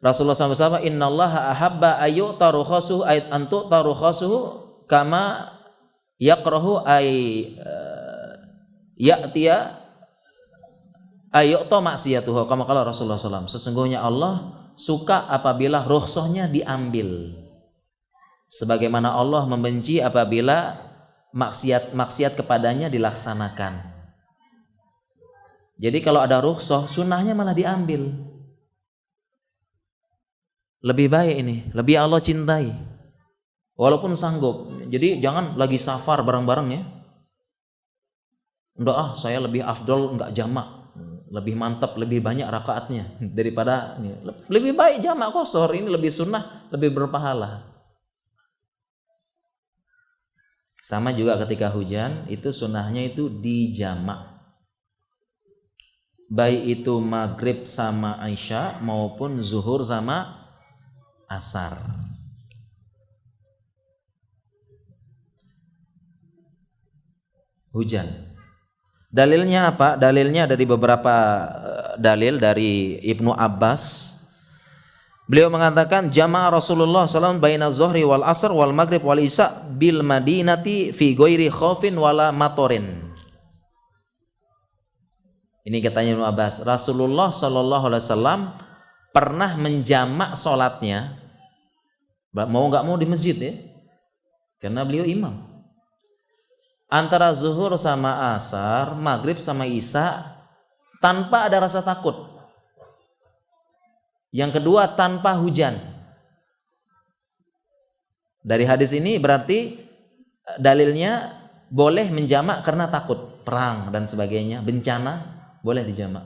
Rasulullah SAW, innallaha ahabba ayyu'ta rukhasuhu ayat antu tarukhasuhu kama yakrahu ay ya'tiya ayyu'ta maksiyatuhu. Kama qala Rasulullah SAW, sesungguhnya Allah suka apabila rukhsahnya diambil. Sebagaimana Allah membenci apabila maksiat kepadanya dilaksanakan. Jadi kalau ada rukhsah, sunnahnya malah diambil. Lebih baik ini, lebih Allah cintai. Walaupun sanggup. Jadi jangan lagi safar bareng-bareng ya. Enggak saya lebih afdol enggak jamak. Lebih mantap, lebih banyak rakaatnya daripada ini. Lebih baik jamak qashar, ini lebih sunnah, lebih berpahala. Sama juga ketika hujan, itu sunnahnya itu dijamak. Baik itu maghrib sama isya maupun zuhur sama asar. hujan. Dalilnya apa? Dalilnya dari beberapa dalil dari Ibnu Abbas. Beliau mengatakan jama'a Rasulullah SAW baina zuhri wal asr wal maghrib wal isya bil madinati fi ghairi khaufin wala matorin. Ini katanya Ibnu Abbas, Rasulullah SAW pernah menjamak sholatnya, mau nggak mau di masjid ya, karena beliau imam, antara zuhur sama asar, maghrib sama isya, tanpa ada rasa takut. Yang kedua, tanpa hujan. Dari hadis ini berarti dalilnya boleh menjamak karena takut perang dan sebagainya, bencana boleh dijamak.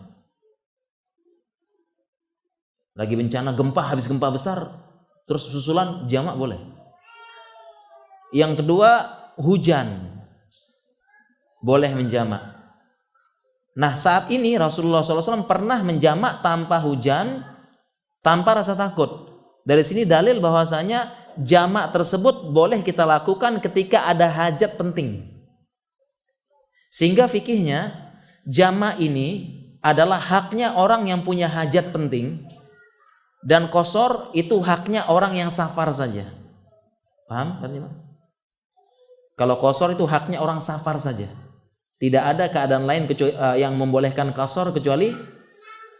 Lagi bencana gempa, habis gempa besar terus susulan, jamak boleh. Yang kedua, hujan boleh menjamak. Nah, saat ini Rasulullah SAW pernah menjamak tanpa hujan, tanpa rasa takut. Dari sini dalil bahwasanya jamak tersebut boleh kita lakukan ketika ada hajat penting. Sehingga fikihnya jamak ini adalah haknya orang yang punya hajat penting, dan qasar itu haknya orang yang safar saja. Paham kan? Kalau qasar itu haknya orang safar saja. Tidak ada keadaan lain yang membolehkan qasar kecuali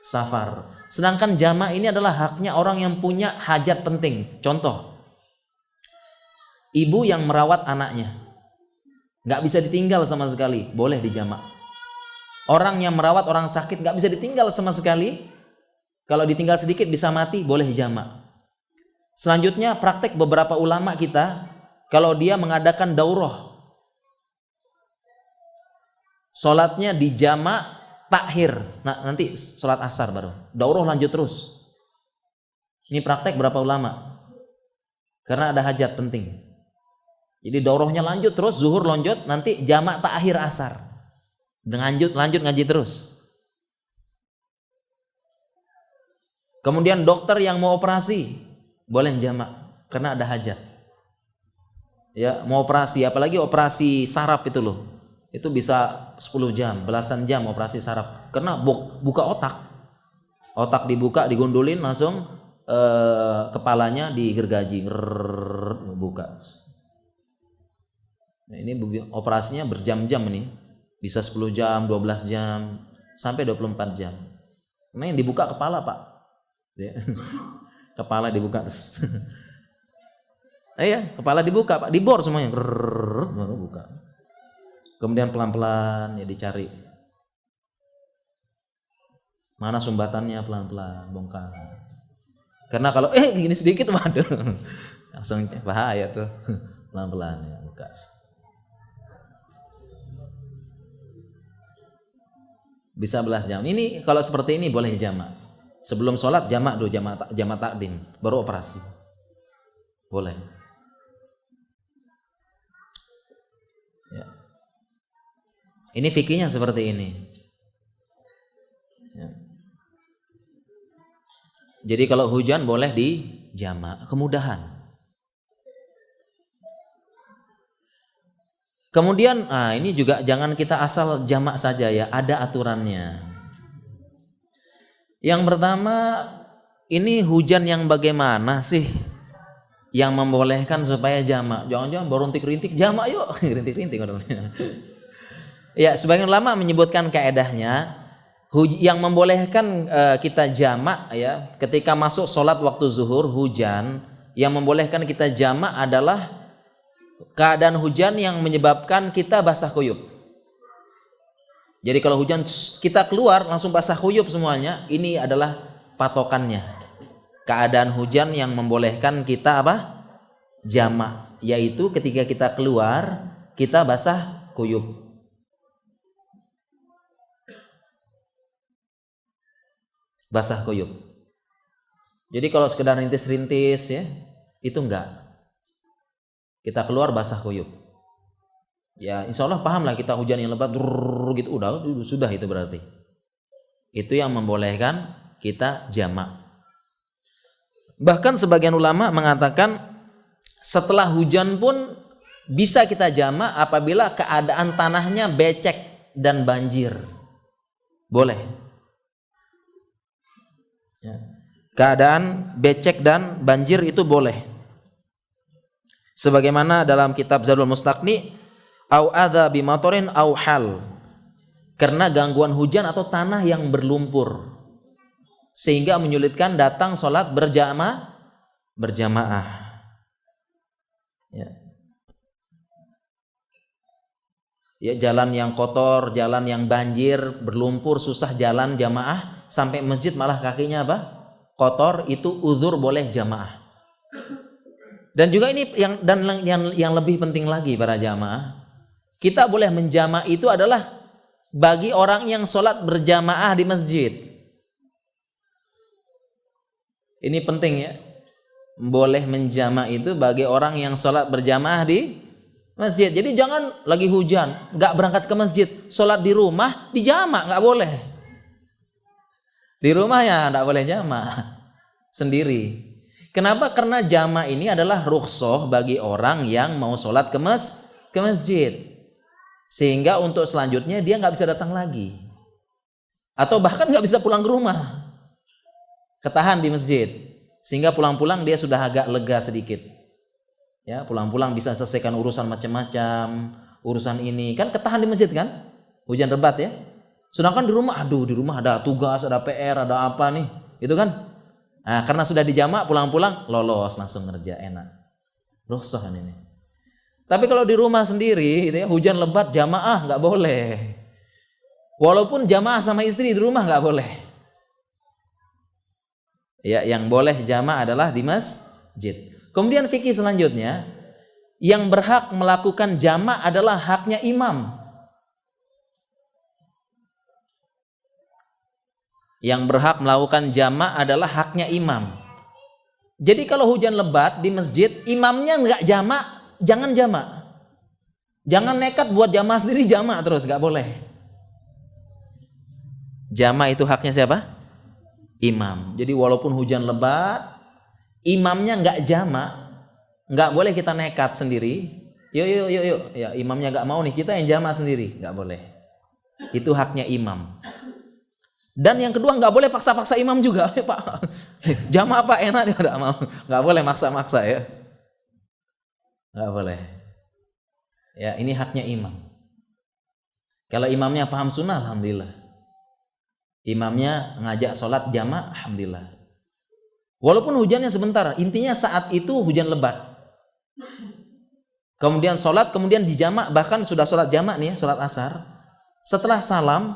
safar. Sedangkan jamak ini adalah haknya orang yang punya hajat penting. Contoh, ibu yang merawat anaknya, nggak bisa ditinggal sama sekali, boleh dijamak. Orang yang merawat orang sakit nggak bisa ditinggal sama sekali, kalau ditinggal sedikit bisa mati, boleh jamak. Selanjutnya praktek beberapa ulama kita, kalau dia mengadakan daurah, sholatnya dijamak takhir, nah, nanti sholat asar baru daurah lanjut terus. Ini praktek berapa ulama, karena ada hajat penting. Jadi daurahnya lanjut terus, zuhur lanjut, nanti jamak takhir asar, lanjut ngaji terus. Kemudian dokter yang mau operasi boleh jamak karena ada hajat. Ya, mau operasi, apalagi operasi saraf itu loh. Itu bisa 10 jam, belasan jam operasi saraf, karena buka otak. Otak dibuka, digundulin langsung kepalanya digergaji, buka. Nah, ini operasinya berjam-jam ini. Bisa 10 jam, 12 jam, sampai 24 jam. Karena yang dibuka kepala, Pak. Ya. Kepala dibuka. Iya, kepala dibuka, Pak. Dibor semuanya. Baru buka. Kemudian pelan-pelan ya dicari mana sumbatannya, pelan-pelan bongkar. Karena kalau gini sedikit, waduh, langsung bahaya tuh. Pelan-pelan ya buka. Bisa 11 jam. Ini kalau seperti ini boleh jamak. Sebelum sholat jamak dulu, jamak takdim, baru operasi. Boleh. Ya. Ini fikihnya seperti ini. Ya. Jadi kalau hujan boleh dijamak, kemudahan. Kemudian, ini juga jangan kita asal jamak saja ya, ada aturannya. Yang pertama, ini hujan yang bagaimana sih yang membolehkan supaya jamak? Jangan-jangan baru rintik-rintik jamak yuk, rintik-rintik. Ya, sebagian ulama menyebutkan kaedahnya yang membolehkan kita jamak ya, ketika masuk sholat waktu zuhur hujan, yang membolehkan kita jamak adalah keadaan hujan yang menyebabkan kita basah kuyup. Jadi kalau hujan kita keluar langsung basah kuyup semuanya, ini adalah patokannya. Keadaan hujan yang membolehkan kita apa? Jamak, yaitu ketika kita keluar kita basah kuyup. Basah kuyup. Jadi kalau sekedar rintis-rintis ya, itu enggak. Kita keluar basah kuyup. Ya, insya Allah paham lah kita hujan yang lebat gitu, udah sudah itu berarti. Itu yang membolehkan kita jamak. Bahkan sebagian ulama mengatakan setelah hujan pun Bisa kita jamak apabila keadaan tanahnya becek dan banjir. Boleh. Ya. Keadaan becek dan banjir itu boleh. Sebagaimana dalam kitab Zadul Mustaqni, au adza bimatorin au hal. Karena gangguan hujan atau tanah yang berlumpur sehingga menyulitkan datang sholat berjamaah. Ya. Ya, jalan yang kotor, jalan yang banjir, berlumpur, susah jalan jamaah, sampai masjid malah kakinya apa? Kotor, itu uzur boleh jamaah. Dan juga ini yang lebih penting lagi para jamaah, kita boleh menjamaah itu adalah bagi orang yang sholat berjamaah di masjid. Ini penting ya. Boleh menjamaah itu bagi orang yang sholat berjamaah di masjid. Jadi jangan lagi hujan, nggak berangkat ke masjid, sholat di rumah, di jamaah nggak boleh. Di rumah ya nggak boleh jamaah sendiri. Kenapa? Karena jamaah ini adalah rukhsah bagi orang yang mau sholat ke masjid. Sehingga untuk selanjutnya dia nggak bisa datang lagi, atau bahkan nggak bisa pulang ke rumah, ketahan di masjid, sehingga pulang-pulang dia sudah agak lega sedikit. Ya, pulang-pulang bisa selesaikan urusan macam-macam, urusan ini kan ketahan di masjid kan, hujan lebat ya. Sedangkan di rumah, di rumah ada tugas, ada PR, ada apa nih, itu kan. Nah, karena sudah dijamak, pulang-pulang lolos langsung ngerja, enak. Rukhsah ini. Tapi kalau di rumah sendiri, gitu ya, hujan lebat jamaah nggak boleh. Walaupun jamaah sama istri di rumah nggak boleh. Ya, yang boleh jamaah adalah di masjid. Kemudian fikih selanjutnya, yang berhak melakukan jamaah adalah haknya imam. Yang berhak melakukan jamaah adalah haknya imam. Jadi kalau hujan lebat di masjid, imamnya nggak jamaah, jangan jamaah. Jangan nekat buat jamaah sendiri, jamaah terus, nggak boleh. Jamaah itu haknya siapa? Imam. Jadi walaupun hujan lebat, imamnya nggak jamak, nggak boleh kita nekat sendiri. Yuk, ya imamnya nggak mau nih, kita yang jamak sendiri, nggak boleh. Itu haknya imam. Dan yang kedua nggak boleh paksa-paksa imam juga, Pak. Jamak apa enak dia nggak mau, nggak boleh maksa-maksa ya, nggak boleh. Ya ini haknya imam. Kalau imamnya paham sunnah, alhamdulillah. Imamnya ngajak sholat jamak, alhamdulillah. Walaupun hujannya sebentar, intinya saat itu hujan lebat. Kemudian sholat, kemudian dijamak, bahkan sudah sholat jamak nih, sholat asar. Setelah salam,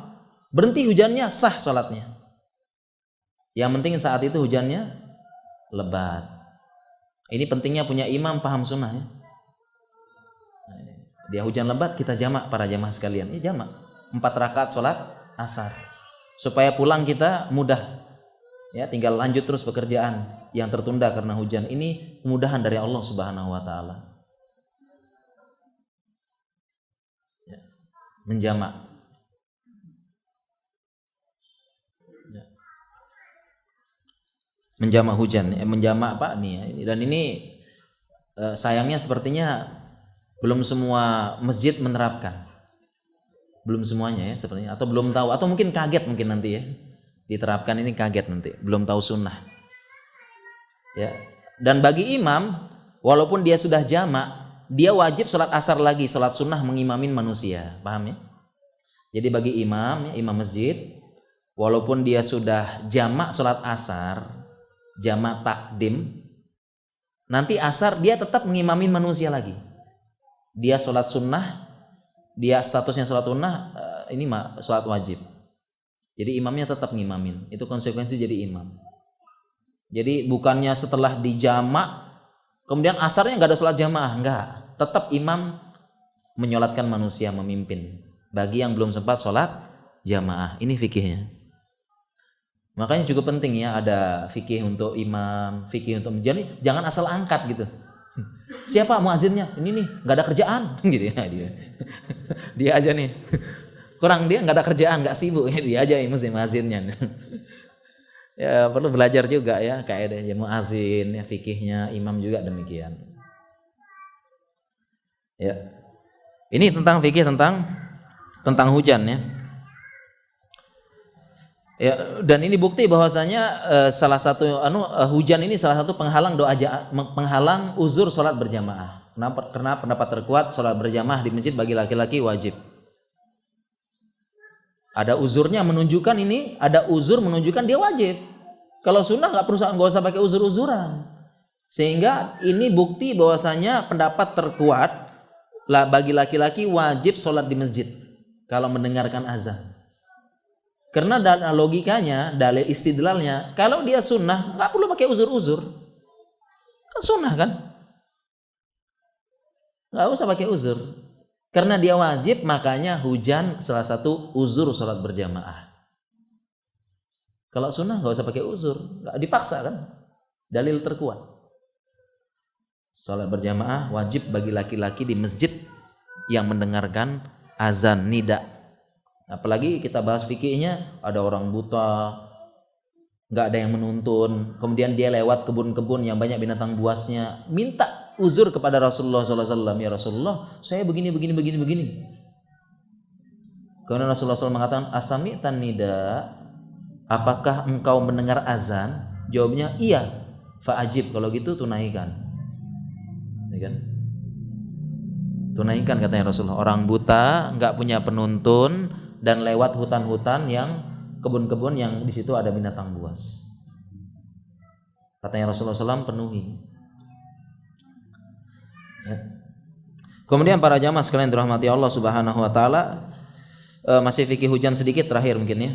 berhenti hujannya, sah sholatnya. Yang penting saat itu hujannya lebat. Ini pentingnya punya imam paham sunnah ya. Dia hujan lebat, kita jamak para jamaah sekalian. Ya jamak, 4 rakaat sholat asar. Supaya pulang kita mudah. Ya, tinggal lanjut terus pekerjaan yang tertunda karena hujan. Ini kemudahan dari Allah Subhanahu wa taala. Ya, menjamak. Ya. Menjamak hujan, menjamak apa nih ya. Dan ini sayangnya sepertinya belum semua masjid menerapkan. Belum semuanya ya sepertinya, atau belum tahu, atau mungkin kaget mungkin nanti ya. Diterapkan ini kaget nanti, belum tahu sunnah. Ya. Dan bagi imam, walaupun dia sudah jamak, dia wajib sholat asar lagi, sholat sunnah mengimamin manusia, paham ya? Jadi bagi imam, ya, imam masjid, walaupun dia sudah jamak sholat asar, jamak takdim, nanti asar dia tetap mengimamin manusia lagi. Dia sholat sunnah, dia statusnya sholat sunnah, ini sholat wajib. Jadi imamnya tetap ngimamin. Itu konsekuensi jadi imam. Jadi bukannya setelah dijamak kemudian asarnya nggak ada sholat jamaah, enggak. Tetap imam menyolatkan manusia, memimpin. Bagi yang belum sempat sholat jamaah, ini fikihnya. Makanya cukup penting ya ada fikih untuk imam, fikih untuk jadi jangan asal angkat gitu. Siapa muazinnya? Ini nih, nggak ada kerjaan, gitu ya dia. Dia aja nih. Kurang dia nggak ada kerjaan, nggak sibuk, dia aja yang mesti muazinnya. Ya perlu belajar juga ya kaidah ya muazin, ya fikihnya, imam juga demikian. Ya. Ini tentang fikih tentang hujan ya. Ya, dan ini bukti bahwasanya salah satu hujan ini salah satu penghalang penghalang uzur sholat berjamaah. Karena pendapat terkuat sholat berjamaah di masjid bagi laki-laki wajib. Ada uzurnya menunjukkan ini, ada uzur menunjukkan dia wajib. Kalau sunnah nggak usah pakai uzur-uzuran. Sehingga ini bukti bahwasanya pendapat terkuat lah bagi laki-laki wajib sholat di masjid kalau mendengarkan azan. Karena logikanya, dalil istidlalnya, kalau dia sunnah nggak perlu pakai uzur-uzur. Kan sunnah kan? Nggak usah pakai uzur. Karena dia wajib, makanya hujan salah satu uzur sholat berjamaah. Kalau sunnah nggak usah pakai uzur, nggak dipaksa kan? Dalil terkuat. Sholat berjamaah wajib bagi laki-laki di masjid yang mendengarkan azan nida. Apalagi kita bahas fikihnya, ada orang buta, nggak ada yang menuntun, kemudian dia lewat kebun-kebun yang banyak binatang buasnya, minta uzur kepada Rasulullah SAW, ya Rasulullah, saya begini. Kemudian Rasulullah SAW mengatakan, asami'tan nida, apakah engkau mendengar azan? Jawabnya iya. Fa'ajib, kalau gitu tunaikan. Ya kan? Tunaikan katanya Rasulullah. Orang buta nggak punya penuntun dan lewat hutan-hutan yang kebun-kebun yang di situ ada binatang buas. Katanya Rasulullah SAW penuhi. Ya. Kemudian para jamaah sekalian dirahmati Allah Subhanahu Wa Taala, masih fikih hujan sedikit terakhir mungkin ya.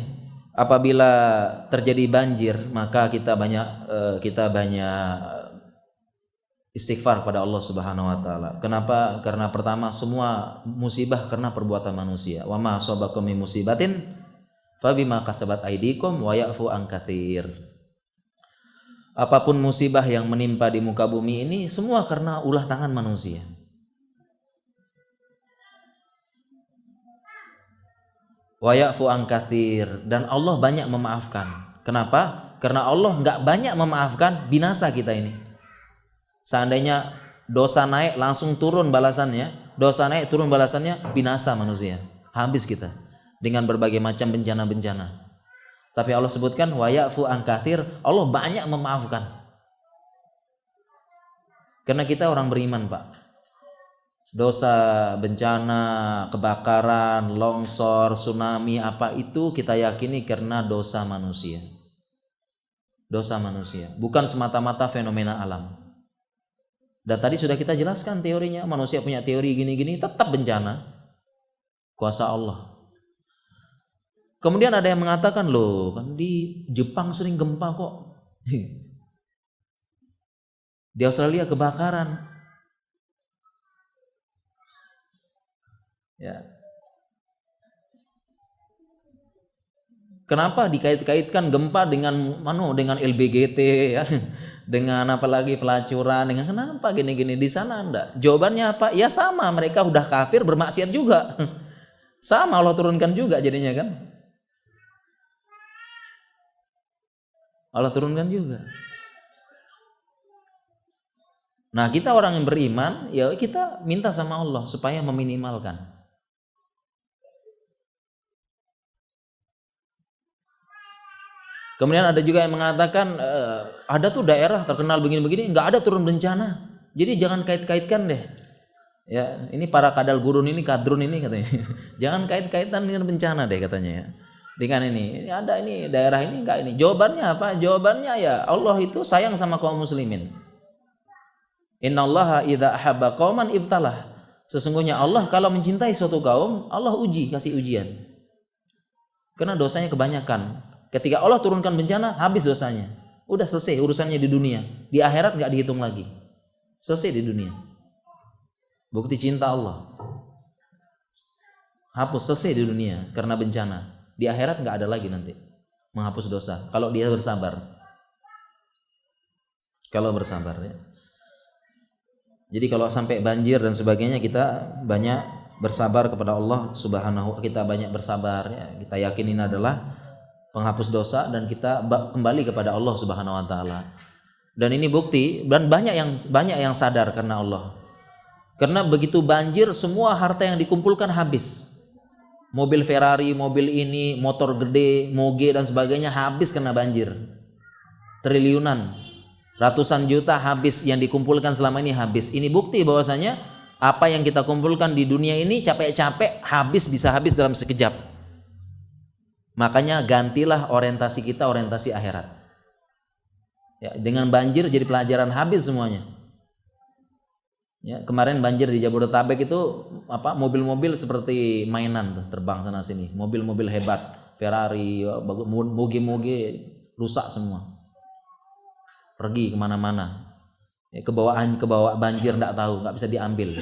Apabila terjadi banjir maka kita banyak istighfar pada Allah Subhanahu Wa Taala. Kenapa? Karena pertama semua musibah karena perbuatan manusia. Wa ma asabakum min musibatin fabima kasabat aydikum wa ya'fu an katsir. Apapun musibah yang menimpa di muka bumi ini semua karena ulah tangan manusia. Wa ya'fu an katsir, dan Allah banyak memaafkan. Kenapa? Karena Allah enggak banyak memaafkan, binasa kita ini. Seandainya dosa naik langsung turun balasannya, binasa manusia, habis kita dengan berbagai macam bencana-bencana. Tapi Allah sebutkan wa ya'fu an katsir, Allah banyak memaafkan. Karena kita orang beriman, Pak. Dosa, bencana, kebakaran, longsor, tsunami, apa itu kita yakini karena dosa manusia. Dosa manusia, bukan semata-mata fenomena alam. Dan tadi sudah kita jelaskan teorinya, manusia punya teori gini-gini, tetap bencana. Kuasa Allah. Kemudian ada yang mengatakan, loh kan di Jepang sering gempa kok. Di Australia kebakaran. Ya. Kenapa dikait-kaitkan gempa dengan LBGT ya? Dengan apalagi pelacuran, dengan kenapa gini-gini di sana enggak? Jawabannya apa? Ya sama, mereka udah kafir bermaksiat juga. Sama Allah turunkan juga jadinya kan? Allah turunkan juga. Nah, kita orang yang beriman, ya kita minta sama Allah supaya meminimalkan. Kemudian ada juga yang mengatakan ada tuh daerah terkenal begini-begini nggak ada turun bencana, jadi jangan kait-kaitkan deh. Ya, ini para kadal gurun ini, kadrun ini katanya, jangan kait-kaitan dengan bencana deh katanya ya. Dengan ini ada ini daerah ini enggak ini. Jawabannya apa? Jawabannya ya Allah itu sayang sama kaum muslimin. Innallaha idza ahabba qauman ibtalah. Sesungguhnya Allah kalau mencintai suatu kaum, Allah kasih ujian. Karena dosanya kebanyakan. Ketika Allah turunkan bencana, habis dosanya. Udah selesai urusannya di dunia. Di akhirat nggak dihitung lagi. Selesai di dunia. Bukti cinta Allah. Hapus, selesai di dunia karena bencana. Di akhirat nggak ada lagi nanti menghapus dosa. Kalau dia bersabar. Kalau bersabar ya. Jadi kalau sampai banjir dan sebagainya kita banyak bersabar kepada Allah Subhanahu. Kita banyak bersabar ya. Kita yakin ini adalah penghapus dosa dan kita kembali kepada Allah Subhanahu Wa Taala. Dan ini bukti dan banyak yang sadar karena Allah. Karena begitu banjir, semua harta yang dikumpulkan habis. Mobil Ferrari, mobil ini, motor gede, moge dan sebagainya habis kena banjir. Triliunan, ratusan juta habis, yang dikumpulkan selama ini habis. Ini bukti bahwasanya apa yang kita kumpulkan di dunia ini capek-capek habis, bisa habis dalam sekejap. Makanya gantilah orientasi kita, orientasi akhirat. Ya, dengan banjir jadi pelajaran habis semuanya. Ya, kemarin banjir di Jabodetabek itu mobil-mobil seperti mainan tuh, terbang sana sini. Mobil-mobil hebat, Ferrari, moge-moge rusak semua. Pergi kemana-mana. Ya, kebawa banjir nggak tahu, nggak bisa diambil.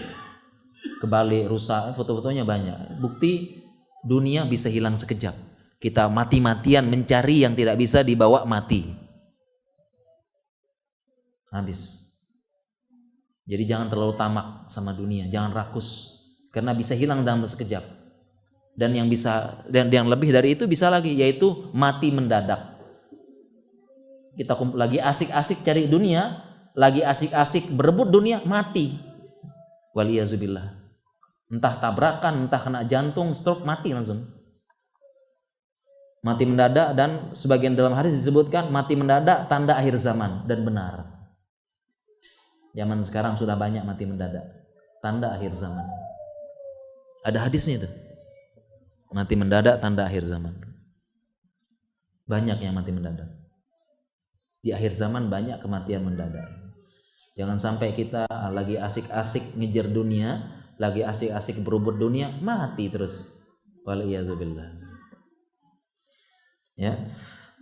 Kebalik rusak, foto-fotonya banyak. Bukti dunia bisa hilang sekejap. Kita mati-matian mencari yang tidak bisa dibawa mati. Habis. Jadi jangan terlalu tamak sama dunia, jangan rakus, karena bisa hilang dalam sekejap. Dan yang lebih dari itu bisa lagi, yaitu mati mendadak. Kita lagi asik-asik cari dunia, lagi asik-asik berebut dunia, mati. Waliyazubillah. Entah tabrakan, entah kena jantung, stroke, mati langsung. Mati mendadak, dan sebagian dalam hadis disebutkan mati mendadak tanda akhir zaman, dan benar. Zaman sekarang sudah banyak mati mendadak, tanda akhir zaman. Ada hadisnya itu, mati mendadak tanda akhir zaman. Banyak yang mati mendadak. Di akhir zaman banyak kematian mendadak. Jangan sampai kita lagi asik-asik ngejar dunia, lagi asik-asik berebut dunia, mati terus. Waliyazubillah. Ya.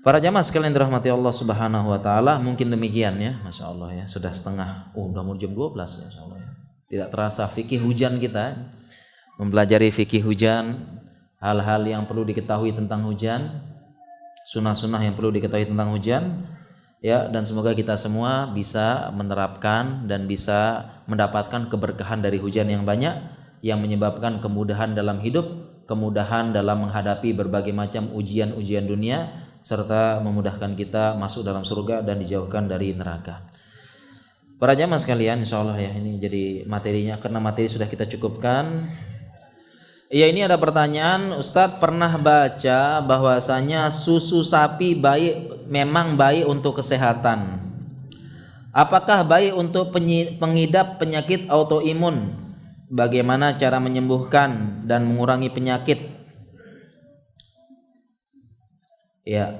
Para jamaah sekalian dirahmati Allah Subhanahu wa taala, mungkin demikian ya. Masya Allah ya, sudah setengah, udah mau jam 12 ya, Masya Allah ya. Tidak terasa fikih hujan kita, mempelajari fikih hujan, hal-hal yang perlu diketahui tentang hujan, sunnah-sunnah yang perlu diketahui tentang hujan ya, dan semoga kita semua bisa menerapkan dan bisa mendapatkan keberkahan dari hujan yang banyak, yang menyebabkan kemudahan dalam hidup, kemudahan dalam menghadapi berbagai macam ujian-ujian dunia, serta memudahkan kita masuk dalam surga dan dijauhkan dari neraka. Para jamaah sekalian, insyaallah ya, ini jadi materinya, karena materi sudah kita cukupkan. Ya, ini ada pertanyaan, Ustadz pernah baca bahwasanya susu sapi memang baik untuk kesehatan. Apakah baik untuk pengidap penyakit autoimun? Bagaimana cara menyembuhkan dan mengurangi penyakit? Ya,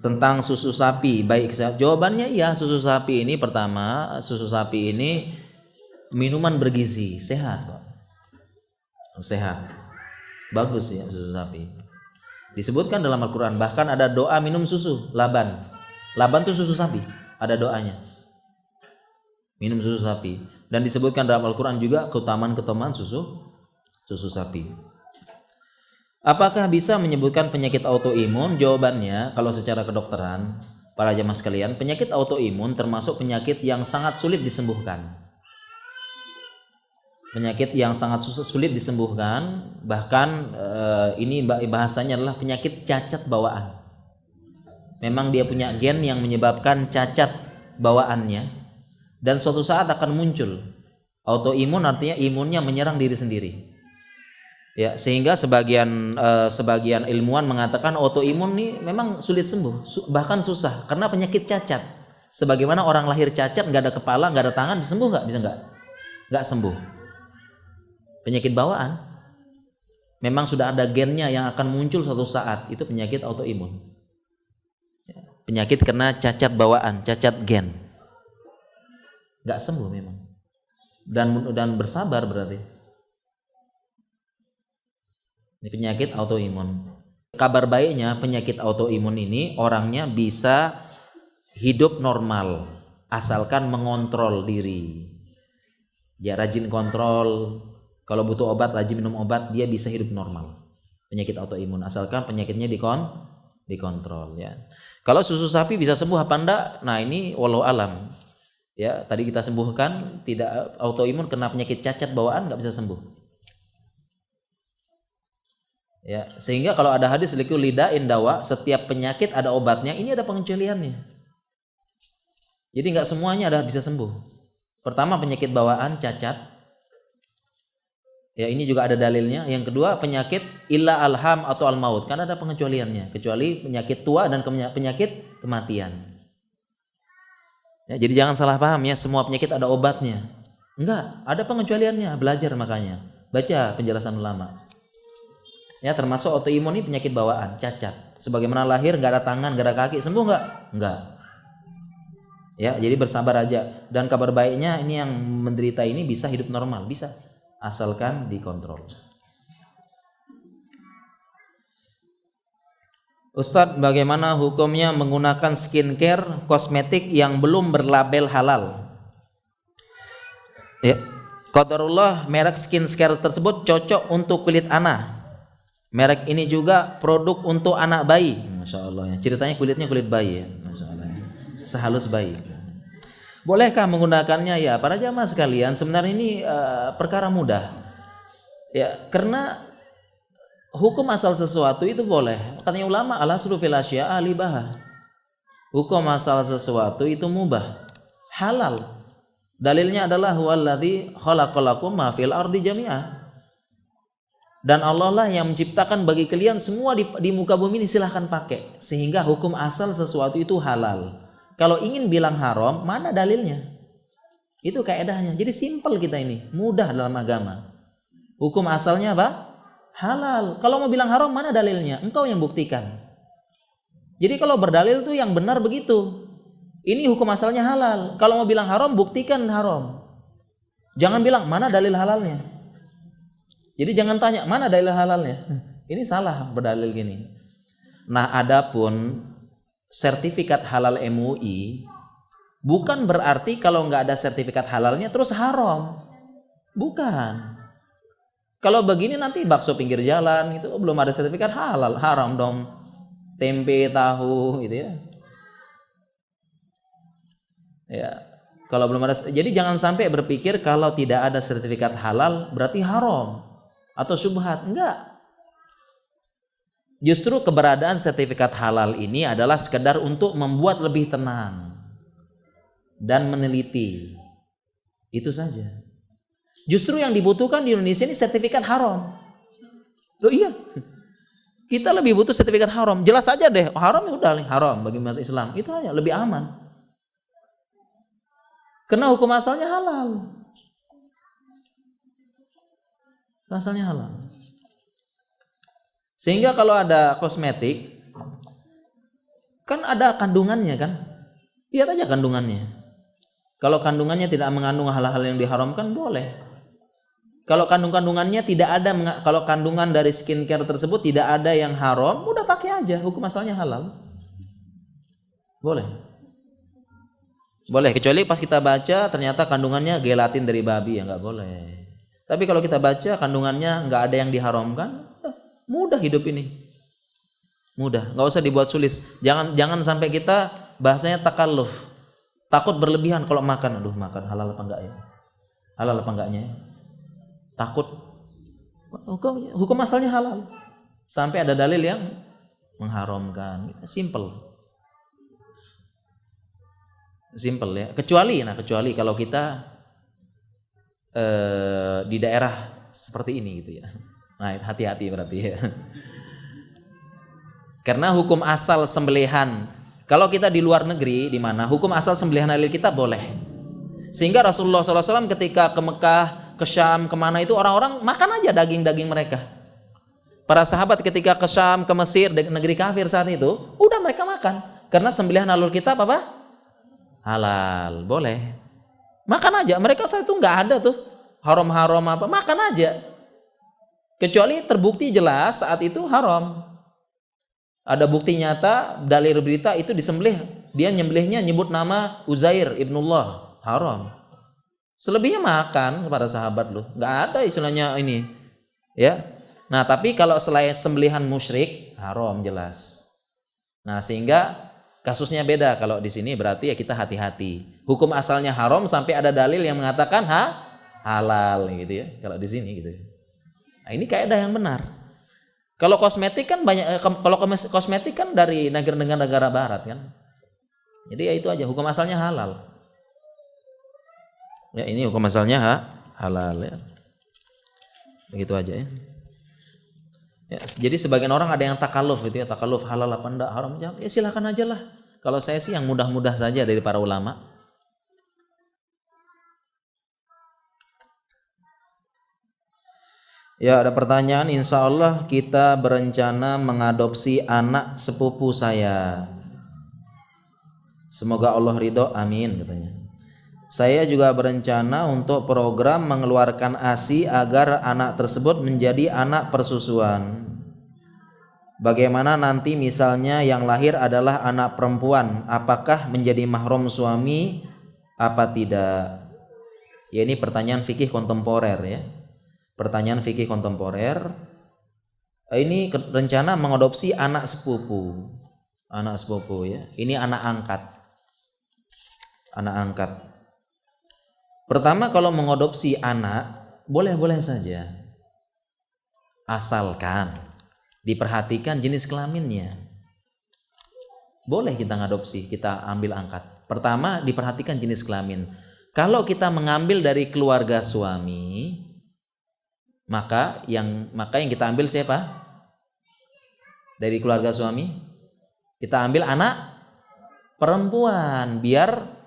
tentang susu sapi baik. Jawabannya iya, susu sapi ini pertama, susu sapi ini minuman bergizi, sehat kok. Sehat. Bagus ya susu sapi. Disebutkan dalam Al-Qur'an, bahkan ada doa minum susu laban. Laban itu susu sapi, ada doanya. Minum susu sapi, dan disebutkan dalam Al-Qur'an juga keutamaan susu sapi. Apakah bisa menyebutkan penyakit autoimun? Jawabannya, kalau secara kedokteran, para jamaah sekalian, penyakit autoimun termasuk penyakit yang sangat sulit disembuhkan. Penyakit yang sangat sulit disembuhkan, bahkan ini bahasanya adalah penyakit cacat bawaan. Memang dia punya gen yang menyebabkan cacat bawaannya, dan suatu saat akan muncul. Autoimun artinya imunnya menyerang diri sendiri. Ya, sehingga sebagian ilmuwan mengatakan autoimun nih memang sulit sembuh, bahkan susah, karena penyakit cacat. Sebagaimana orang lahir cacat, nggak ada kepala, nggak ada tangan, sembuh nggak? Bisa nggak sembuh. Penyakit bawaan memang sudah ada gennya yang akan muncul suatu saat, itu penyakit autoimun. Penyakit kena cacat bawaan, cacat gen, nggak sembuh memang. Dan bersabar berarti. Ini penyakit autoimun. Kabar baiknya, penyakit autoimun ini orangnya bisa hidup normal asalkan mengontrol diri. Dia rajin kontrol, kalau butuh obat rajin minum obat, dia bisa hidup normal. Penyakit autoimun asalkan penyakitnya dikontrol ya. Kalau susu sapi bisa sembuh apa enggak? Nah, ini walau alam. Ya, tadi kita sembuhkan, tidak autoimun kena penyakit cacat bawaan nggak bisa sembuh. Ya, sehingga kalau ada hadis likulli da'in dawa, setiap penyakit ada obatnya, ini ada pengecualiannya. Jadi nggak semuanya ada bisa sembuh. Pertama penyakit bawaan, cacat, Ya, ini juga ada dalilnya. Yang kedua, penyakit illa alham atau al-maut, kan ada pengecualiannya, kecuali penyakit tua dan penyakit kematian. Ya, jadi jangan salah paham ya, semua penyakit ada obatnya. Enggak, ada pengecualiannya, belajar makanya. Baca penjelasan ulama. Ya, termasuk autoimun ini penyakit bawaan, cacat. Sebagaimana lahir enggak ada tangan, enggak ada kaki, sembuh enggak? Enggak. Ya, jadi bersabar aja. Dan kabar baiknya ini yang menderita ini bisa hidup normal, bisa. Asalkan dikontrol. Ustadz, bagaimana hukumnya menggunakan skincare kosmetik yang belum berlabel halal? Ya, qadarullah merek skincare tersebut cocok untuk kulit anak. Merek ini juga produk untuk anak bayi. Masya Allah ya. Ceritanya kulitnya kulit bayi ya. Masya Allah. Sehalus bayi. Bolehkah menggunakannya? Ya, para jamaah sekalian, sebenarnya ini perkara mudah. Ya, karena hukum asal sesuatu itu boleh. Katanya ulama, al-aslu fil asya'a libah. Hukum asal sesuatu itu mubah, halal. Dalilnya adalah huwallazi khalaqalakum ma fil ardi jami'a. Dan Allah lah yang menciptakan bagi kalian semua di muka bumi ini, silahkan pakai. Sehingga hukum asal sesuatu itu halal. Kalau ingin bilang haram, mana dalilnya? Itu kaedahnya. Jadi simpel kita ini, mudah dalam agama. Hukum asalnya apa? Halal. Kalau mau bilang haram, mana dalilnya? Engkau yang buktikan. Jadi kalau berdalil tuh yang benar begitu. Ini hukum asalnya halal. Kalau mau bilang haram, buktikan haram. Jangan bilang mana dalil halalnya. Jadi jangan tanya mana dalil halalnya. Ini salah berdalil gini. Nah, adapun sertifikat halal MUI bukan berarti kalau nggak ada sertifikat halalnya terus haram. Bukan. Kalau begini nanti bakso pinggir jalan itu belum ada sertifikat halal, haram dong. Tempe, tahu gitu ya. Ya, kalau belum ada, jadi jangan sampai berpikir kalau tidak ada sertifikat halal berarti haram atau syubhat. Enggak. Justru keberadaan sertifikat halal ini adalah sekedar untuk membuat lebih tenang dan meneliti. Itu saja. Justru yang dibutuhkan di Indonesia ini sertifikat haram. Loh iya. Kita lebih butuh sertifikat haram. Jelas aja deh, haram ya udah haram bagi umat Islam. Itu aja lebih aman. Karena hukum asalnya halal. Asalnya halal. Sehingga kalau ada kosmetik kan ada kandungannya kan? Lihat aja kandungannya. Kalau kandungannya tidak mengandung hal-hal yang diharamkan boleh. Kalau kandungannya tidak ada, kalau kandungan dari skincare tersebut tidak ada yang haram, udah pakai aja, hukum asalnya halal. Boleh. Boleh, kecuali pas kita baca ternyata kandungannya gelatin dari babi, ya nggak boleh. Tapi kalau kita baca kandungannya nggak ada yang diharamkan, mudah hidup ini. Mudah, nggak usah dibuat sulit. Jangan sampai kita bahasanya takalluf. Takut berlebihan kalau makan. Aduh, makan halal apa enggak ya? Halal apa enggaknya? Takut. Hukum asalnya halal. Sampai ada dalil yang mengharamkan. Simple. Simple ya. Kecuali kalau kita di daerah seperti ini gitu ya. Nah, hati-hati berarti ya. Karena hukum asal sembelihan, kalau kita di luar negeri, di mana hukum asal sembelihan halal kita boleh. Sehingga Rasulullah SAW ketika ke Mekah, ke Syam, kemana itu orang-orang makan aja daging-daging mereka. Para sahabat ketika ke Syam, ke Mesir, negeri kafir saat itu, udah mereka makan. Karena sembelihan halal kita apa? Halal, boleh. Makan aja, mereka saat itu nggak ada tuh haram-haram apa, makan aja. Kecuali terbukti jelas saat itu haram. Ada bukti nyata, dalil berita itu disembelih. Dia nyembelihnya nyebut nama Uzair ibnullah, haram. Selebihnya makan kepada sahabat loh. Nggak ada istilahnya ini. Ya. Nah, tapi kalau selain sembelihan musyrik, haram jelas. Nah, sehingga kasusnya beda. Kalau di sini berarti ya kita hati-hati. Hukum asalnya haram sampai ada dalil yang mengatakan halal gitu ya. Kalau di sini gitu ya. Nah, ini kaidah yang benar. Kalau kosmetik kan banyak, kalau kosmetik kan dari negara barat kan. Jadi ya itu aja, hukum asalnya halal. Ya, ini hukum asalnya halal ya. Begitu aja ya. Ya, jadi sebagian orang ada yang takaluf itu ya, takaluf halal apa enggak, haram ya silakan aja lah. Kalau saya sih yang mudah-mudah saja dari para ulama. Ya, ada pertanyaan, insya Allah kita berencana mengadopsi anak sepupu saya. Semoga Allah ridho, amin katanya. Saya juga berencana untuk program mengeluarkan ASI agar anak tersebut menjadi anak persusuan. Bagaimana nanti misalnya yang lahir adalah anak perempuan, apakah menjadi mahram suami apa tidak? Ya, ini pertanyaan fikih kontemporer ya. Pertanyaan fikih kontemporer. Ini rencana mengadopsi anak sepupu. Anak sepupu ya. Ini anak angkat. Anak angkat. Pertama, kalau mengadopsi anak boleh-boleh saja. Asalkan diperhatikan jenis kelaminnya. Boleh kita ngadopsi, kita ambil angkat. Pertama, diperhatikan jenis kelamin. Kalau kita mengambil dari keluarga suami, maka yang kita ambil siapa? Dari keluarga suami, kita ambil anak perempuan biar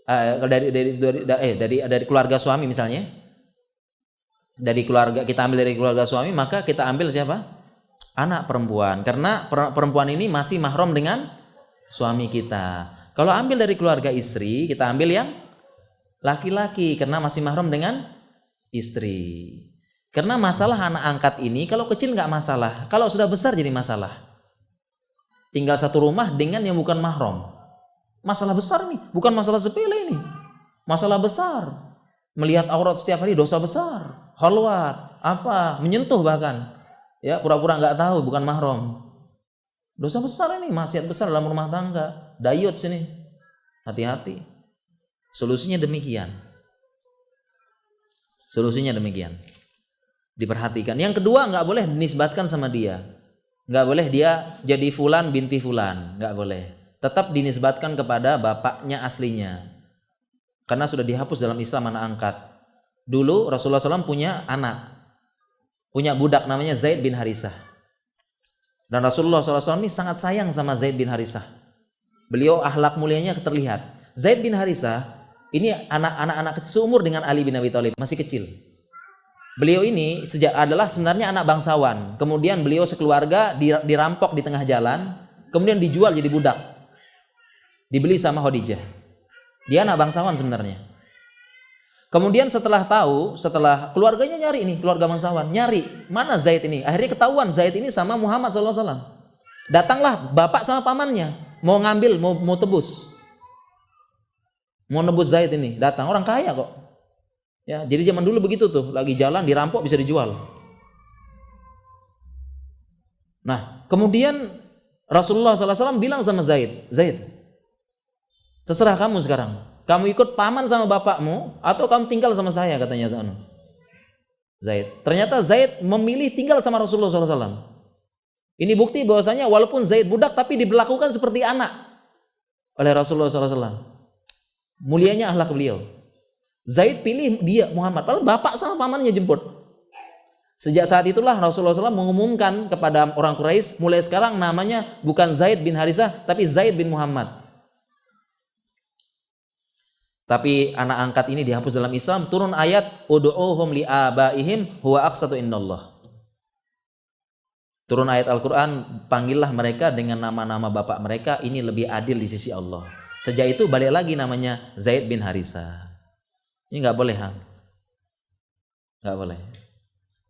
dari keluarga suami misalnya. Kita ambil dari keluarga suami, maka kita ambil siapa? Anak perempuan, karena perempuan ini masih mahram dengan suami kita. Kalau ambil dari keluarga istri, kita ambil yang laki-laki karena masih mahram dengan istri. Karena masalah anak angkat ini kalau kecil nggak masalah, kalau sudah besar jadi masalah. Tinggal satu rumah dengan yang bukan mahram, masalah besar nih, bukan masalah sepele ini, masalah besar. Melihat aurat setiap hari dosa besar, khalwat, menyentuh bahkan, ya pura-pura nggak tahu, bukan mahram. Dosa besar ini, maksiat besar dalam rumah tangga. Dayut sini, hati-hati. Solusinya demikian. Diperhatikan. Yang kedua, nggak boleh dinisbatkan sama dia. Nggak boleh dia jadi fulan binti fulan, nggak boleh. Tetap dinisbatkan kepada bapaknya aslinya. Karena sudah dihapus dalam Islam anak angkat. Dulu Rasulullah SAW punya budak namanya Zaid bin Harisah. Dan Rasulullah SAW ini sangat sayang sama Zaid bin Harisah. Beliau akhlak mulianya terlihat. Zaid bin Harisah ini anak-anak seumur dengan Ali bin Abi Thalib, masih kecil. Beliau ini adalah sebenarnya anak bangsawan. Kemudian beliau sekeluarga dirampok di tengah jalan, kemudian dijual jadi budak. Dibeli sama Khadijah. Dia anak bangsawan sebenarnya. Kemudian setelah keluarganya nyari ini, keluarga bangsawan, nyari mana Zaid ini. Akhirnya ketahuan Zaid ini sama Muhammad SAW. Datanglah bapak sama pamannya, mau ngambil, mau tebus. Mau nebus Zaid ini, datang orang kaya kok. Ya, jadi zaman dulu begitu tuh, lagi jalan dirampok bisa dijual. Nah, kemudian Rasulullah SAW bilang sama Zaid, terserah kamu sekarang. Kamu ikut paman sama bapakmu atau kamu tinggal sama saya, katanya Zaid. Ternyata Zaid memilih tinggal sama Rasulullah SAW. Ini bukti bahwasanya walaupun Zaid budak tapi diberlakukan seperti anak oleh Rasulullah SAW. Mulianya akhlak beliau. Zaid pilih dia Muhammad, padahal bapak sama pamannya jemput. Sejak saat itulah Rasulullah SAW mengumumkan kepada orang Quraisy, mulai sekarang namanya bukan Zaid bin Harisah tapi Zaid bin Muhammad. Tapi anak angkat ini dihapus dalam Islam, turun ayat ud'uhum li abaihim huwa aqsatu indallah. Turun ayat Al-Qur'an, panggillah mereka dengan nama-nama bapak mereka, ini lebih adil di sisi Allah. Sejak itu balik lagi namanya Zaid bin Harisah. Ini nggak boleh, nggak boleh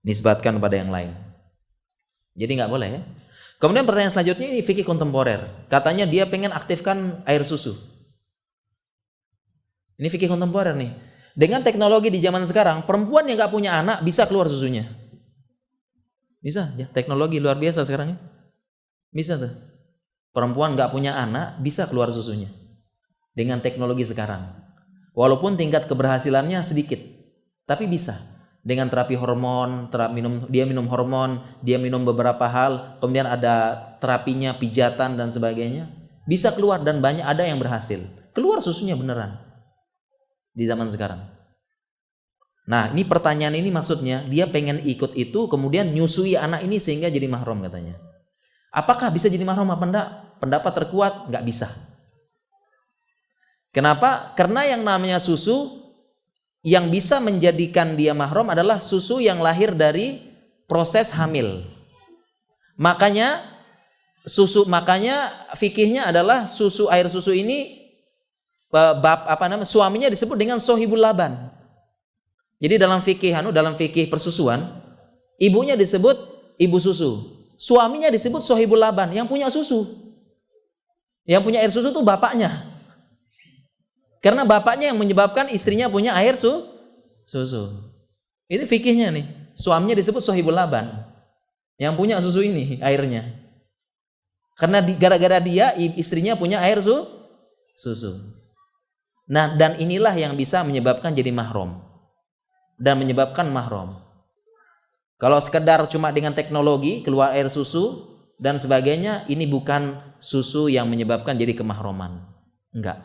nisbatkan pada yang lain. Jadi nggak boleh ya. Kemudian pertanyaan selanjutnya ini fikih kontemporer. Katanya dia pengen aktifkan air susu. Ini fikih kontemporer nih. Dengan teknologi di zaman sekarang, perempuan yang nggak punya anak bisa keluar susunya. Bisa, ya, teknologi luar biasa sekarang ya. Bisa tuh. Perempuan nggak punya anak bisa keluar susunya dengan teknologi sekarang. Walaupun tingkat keberhasilannya sedikit, tapi bisa. Dengan terapi hormon, dia minum hormon, dia minum beberapa hal, kemudian ada terapinya, pijatan dan sebagainya, bisa keluar dan banyak ada yang berhasil. Keluar susunya beneran di zaman sekarang. Nah, ini pertanyaan ini maksudnya dia pengen ikut itu kemudian nyusui anak ini sehingga jadi mahram katanya. Apakah bisa jadi mahram apa enggak? Pendapat terkuat enggak bisa. Kenapa? Karena yang namanya susu yang bisa menjadikan dia mahram adalah susu yang lahir dari proses hamil. Makanya fikihnya adalah air susu ini suaminya disebut dengan sohibul laban. Jadi dalam fikih persusuan, ibunya disebut ibu susu, suaminya disebut sohibul laban, yang punya susu. Yang punya air susu itu bapaknya. Karena bapaknya yang menyebabkan istrinya punya air susu. Ini fikihnya nih. Suaminya disebut sohibul laban, yang punya susu ini airnya. Karena gara-gara dia istrinya punya air susu. Nah, dan inilah yang bisa menyebabkan jadi mahram dan menyebabkan mahram. Kalau sekedar cuma dengan teknologi keluar air susu dan sebagainya, ini bukan susu yang menyebabkan jadi kemahroman. Enggak.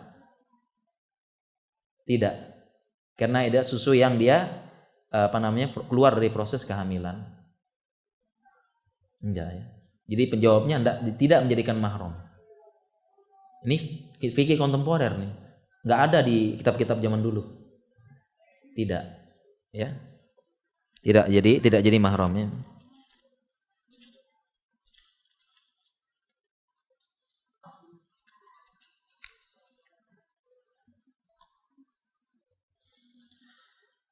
Tidak. Karena ada susu yang dia keluar dari proses kehamilan. Enggak ya. Jadi penjawabnya tidak menjadikan mahram. Ini fikih kontemporer nih. Enggak ada di kitab-kitab zaman dulu. Tidak. Ya. Tidak jadi mahram ya.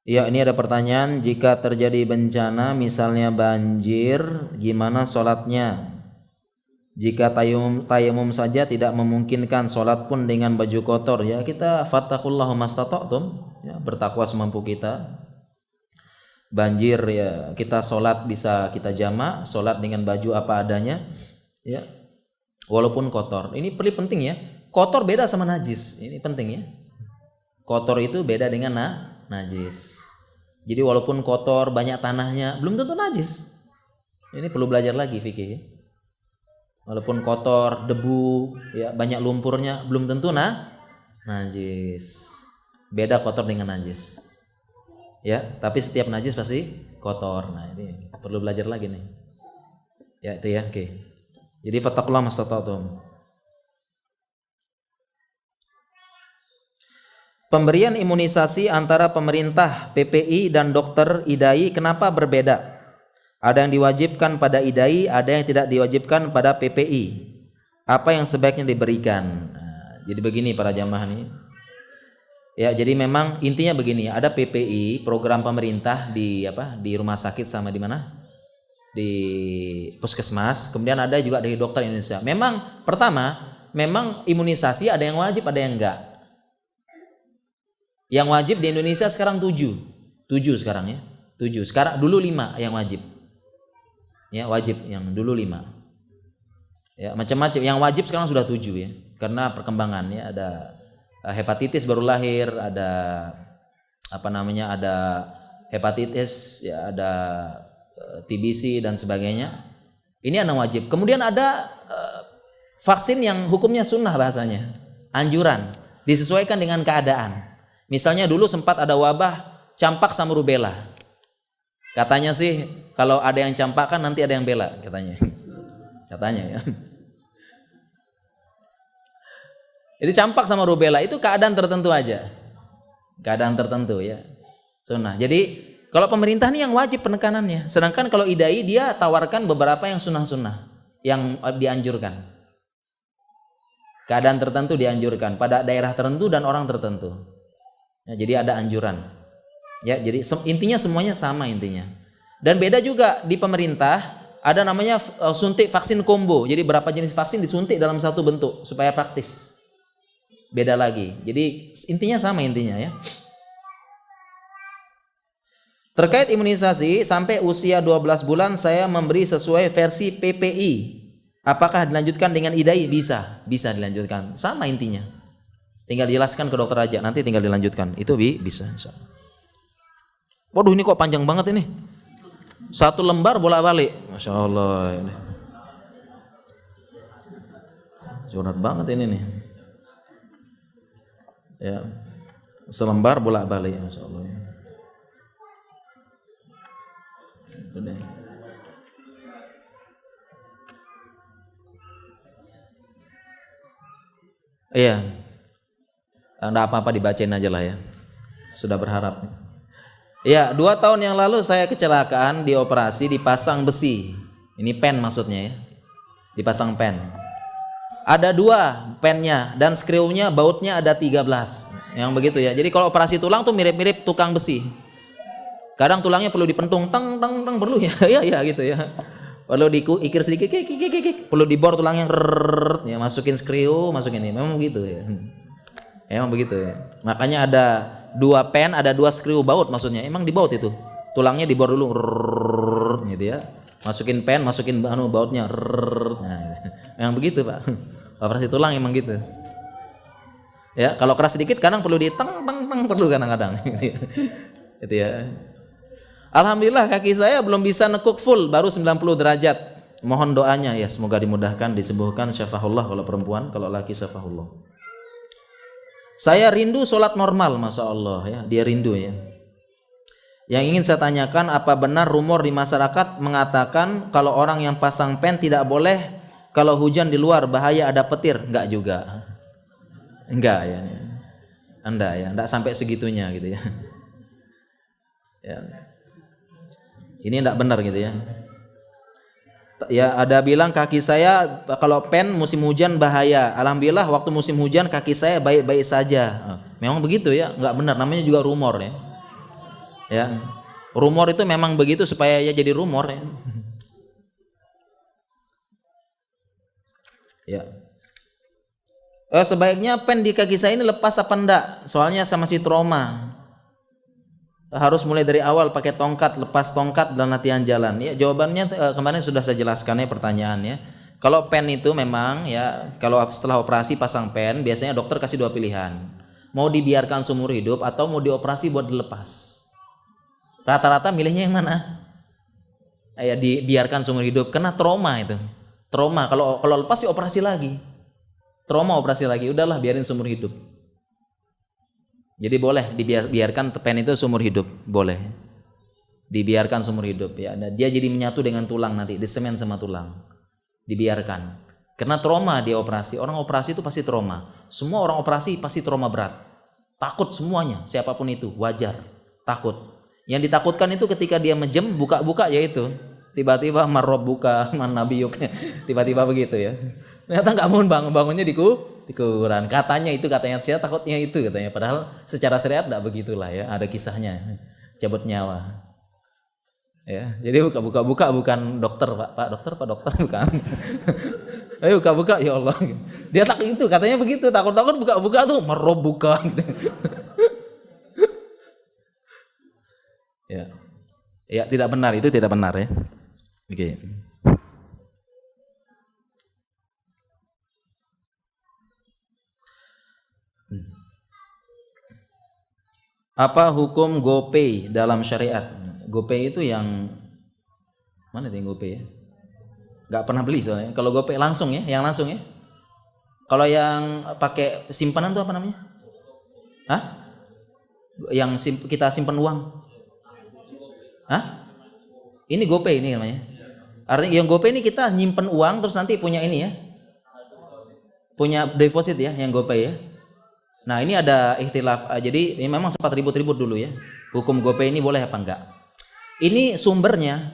Ya, ini ada pertanyaan, jika terjadi bencana misalnya banjir, gimana sholatnya? Jika tayamum saja tidak memungkinkan, sholat pun dengan baju kotor, ya kita fattaqullaha mastata'tum, ya, bertakwa semampu kita. Banjir ya kita sholat bisa kita jamak, sholat dengan baju apa adanya, ya walaupun kotor. Ini penting ya, kotor beda sama najis, ini penting ya. Kotor itu beda dengan najis. Jadi walaupun kotor banyak tanahnya belum tentu najis. Ini perlu belajar lagi fikih ya. Walaupun kotor, debu, ya banyak lumpurnya belum tentu najis. Beda kotor dengan najis. Ya, tapi setiap najis pasti kotor. Nah, ini perlu belajar lagi nih. Ya, itu ya, oke. Jadi fattaqullaha mastata'tum. Pemberian imunisasi antara pemerintah, PPI dan dokter IDAI kenapa berbeda? Ada yang diwajibkan pada IDAI, ada yang tidak diwajibkan pada PPI. Apa yang sebaiknya diberikan? Nah, jadi begini para jamaah nih. Ya, jadi memang intinya begini, ada PPI, program pemerintah di rumah sakit sama di mana? Di puskesmas, kemudian ada juga dari dokter Indonesia. Memang memang imunisasi ada yang wajib, ada yang enggak. Yang wajib di Indonesia sekarang 7 sekarang ya. 7. Sekarang dulu 5 yang wajib. Ya, wajib yang dulu 5. Ya, macam-macam. Yang wajib sekarang sudah 7 ya. Karena perkembangan ya, ada hepatitis baru lahir, ada ada hepatitis, ya ada TBC dan sebagainya. Ini yang wajib. Kemudian ada vaksin yang hukumnya sunnah bahasanya, anjuran, disesuaikan dengan keadaan. Misalnya dulu sempat ada wabah campak sama rubella. Katanya sih kalau ada yang campak kan nanti ada yang bela katanya. Katanya ya. Jadi campak sama rubella itu keadaan tertentu aja. Keadaan tertentu ya. Sunnah. Jadi kalau pemerintah ini yang wajib penekanannya. Sedangkan kalau IDAI dia tawarkan beberapa yang sunnah-sunnah, yang dianjurkan. Keadaan tertentu dianjurkan pada daerah tertentu dan orang tertentu. Ya, jadi ada anjuran. Ya, jadi intinya semuanya sama intinya. Dan beda juga di pemerintah ada namanya suntik vaksin combo. Jadi berapa jenis vaksin disuntik dalam satu bentuk supaya praktis. Beda lagi. Jadi intinya sama intinya ya. Terkait imunisasi sampai usia 12 bulan saya memberi sesuai versi PPI. Apakah dilanjutkan dengan IDAI? Bisa dilanjutkan. Sama intinya. Tinggal jelaskan ke dokter aja, nanti tinggal dilanjutkan. Itu bisa. Waduh, ini kok panjang banget ini. 1 lembar bolak-balik. Masya Allah ini. Curhat banget ini nih. Ya, selembar bolak-balik, Masya Allah. Udah. Iya. Enggak apa-apa, dibacain aja lah ya. Sudah berharap. Ya, 2 tahun yang lalu saya kecelakaan, dioperasi, dipasang besi. Ini pen maksudnya ya. Dipasang pen. Ada 2 pennya dan skrunya bautnya ada 13. Yang begitu ya. Jadi kalau operasi tulang tuh mirip-mirip tukang besi. Kadang tulangnya perlu dipentung, teng teng teng, perlu ya. Ya gitu ya. Perlu diikir sedikit, perlu dibor tulangnya, ya, masukin skru, masukin ini. Memang begitu ya. Emang begitu ya. Makanya ada 2 pen, ada 2 skru baut maksudnya. Emang di baut itu. Tulangnya dibor dulu, gitu ya. Masukin pen, masukin bautnya. Nah, memang begitu, Pak. Operasi tulang emang gitu. Ya, kalau keras sedikit kadang perlu diteng teng teng, perlu kadang-kadang. Gitu ya. Alhamdulillah kaki saya belum bisa nekuk full, baru 90 derajat. Mohon doanya ya, semoga dimudahkan, disembuhkan, syafahullah kalau perempuan, kalau laki syafahullah. Saya rindu sholat normal, Masya Allah ya, dia rindu ya. Yang ingin saya tanyakan, apa benar rumor di masyarakat mengatakan kalau orang yang pasang pen tidak boleh kalau hujan di luar, bahaya ada petir? Enggak juga. Enggak ya. Anda ya, enggak sampai segitunya gitu ya. Ya. Ini enggak benar gitu ya. Ya, ada bilang kaki saya kalau pen musim hujan bahaya. Alhamdulillah waktu musim hujan kaki saya baik-baik saja. Memang begitu ya, enggak benar, namanya juga rumor ya. Ya. Rumor itu memang begitu supaya ya jadi rumor ya. Ya. Sebaiknya pen di kaki saya ini lepas apa enggak? Soalnya saya masih trauma. Harus mulai dari awal pakai tongkat, lepas tongkat dan latihan jalan. Ya, jawabannya kemarin sudah saya jelaskan ya pertanyaannya. Kalau pen itu memang ya, kalau setelah operasi pasang pen, biasanya dokter kasih 2 pilihan. Mau dibiarkan seumur hidup atau mau dioperasi buat dilepas. Rata-rata milihnya yang mana? Ya, dibiarkan seumur hidup karena trauma itu. Trauma, kalau lepas sih operasi lagi. Trauma operasi lagi, udahlah biarin seumur hidup. Jadi boleh dibiarkan pen itu seumur hidup, boleh. Dibiarkan seumur hidup ya. Dan dia jadi menyatu dengan tulang nanti, disemen sama tulang. Dibiarkan. Karena trauma dia operasi. Orang operasi itu pasti trauma. Semua orang operasi pasti trauma berat. Takut semuanya, siapapun itu, wajar. Takut. Yang ditakutkan itu ketika dia mejem, buka-buka yaitu tiba-tiba marobbuka man nabiyuk. Tiba-tiba begitu ya. Ternyata nggak mau bangunnya di kuburan. Katanya saya takutnya itu katanya. Padahal secara syariat enggak begitulah ya. Ada kisahnya. Cabut nyawa. Ya, jadi buka-buka bukan dokter, Pak dokter bukan. Ayo buka-buka ya Allah. Dia takut itu, katanya begitu. Takut-takut buka-buka tuh marobbuka. Ya. Ya, tidak benar, itu tidak benar ya. Oke. Apa hukum GoPay dalam syariat? GoPay itu yang mana yang GoPay ya? Gak pernah beli soalnya. Kalau GoPay langsung ya, yang langsung ya. Kalau yang pakai simpanan itu apa namanya? Hah? Yang kita simpan uang? Hah? Ini GoPay ini namanya. Artinya yang GoPay ini kita nyimpen uang terus nanti punya ini ya. Punya deposit ya, yang GoPay ya. Nah ini ada ikhtilaf, jadi ini memang sempat ribut-ribut dulu ya. Hukum GoPay ini boleh apa enggak? Ini sumbernya,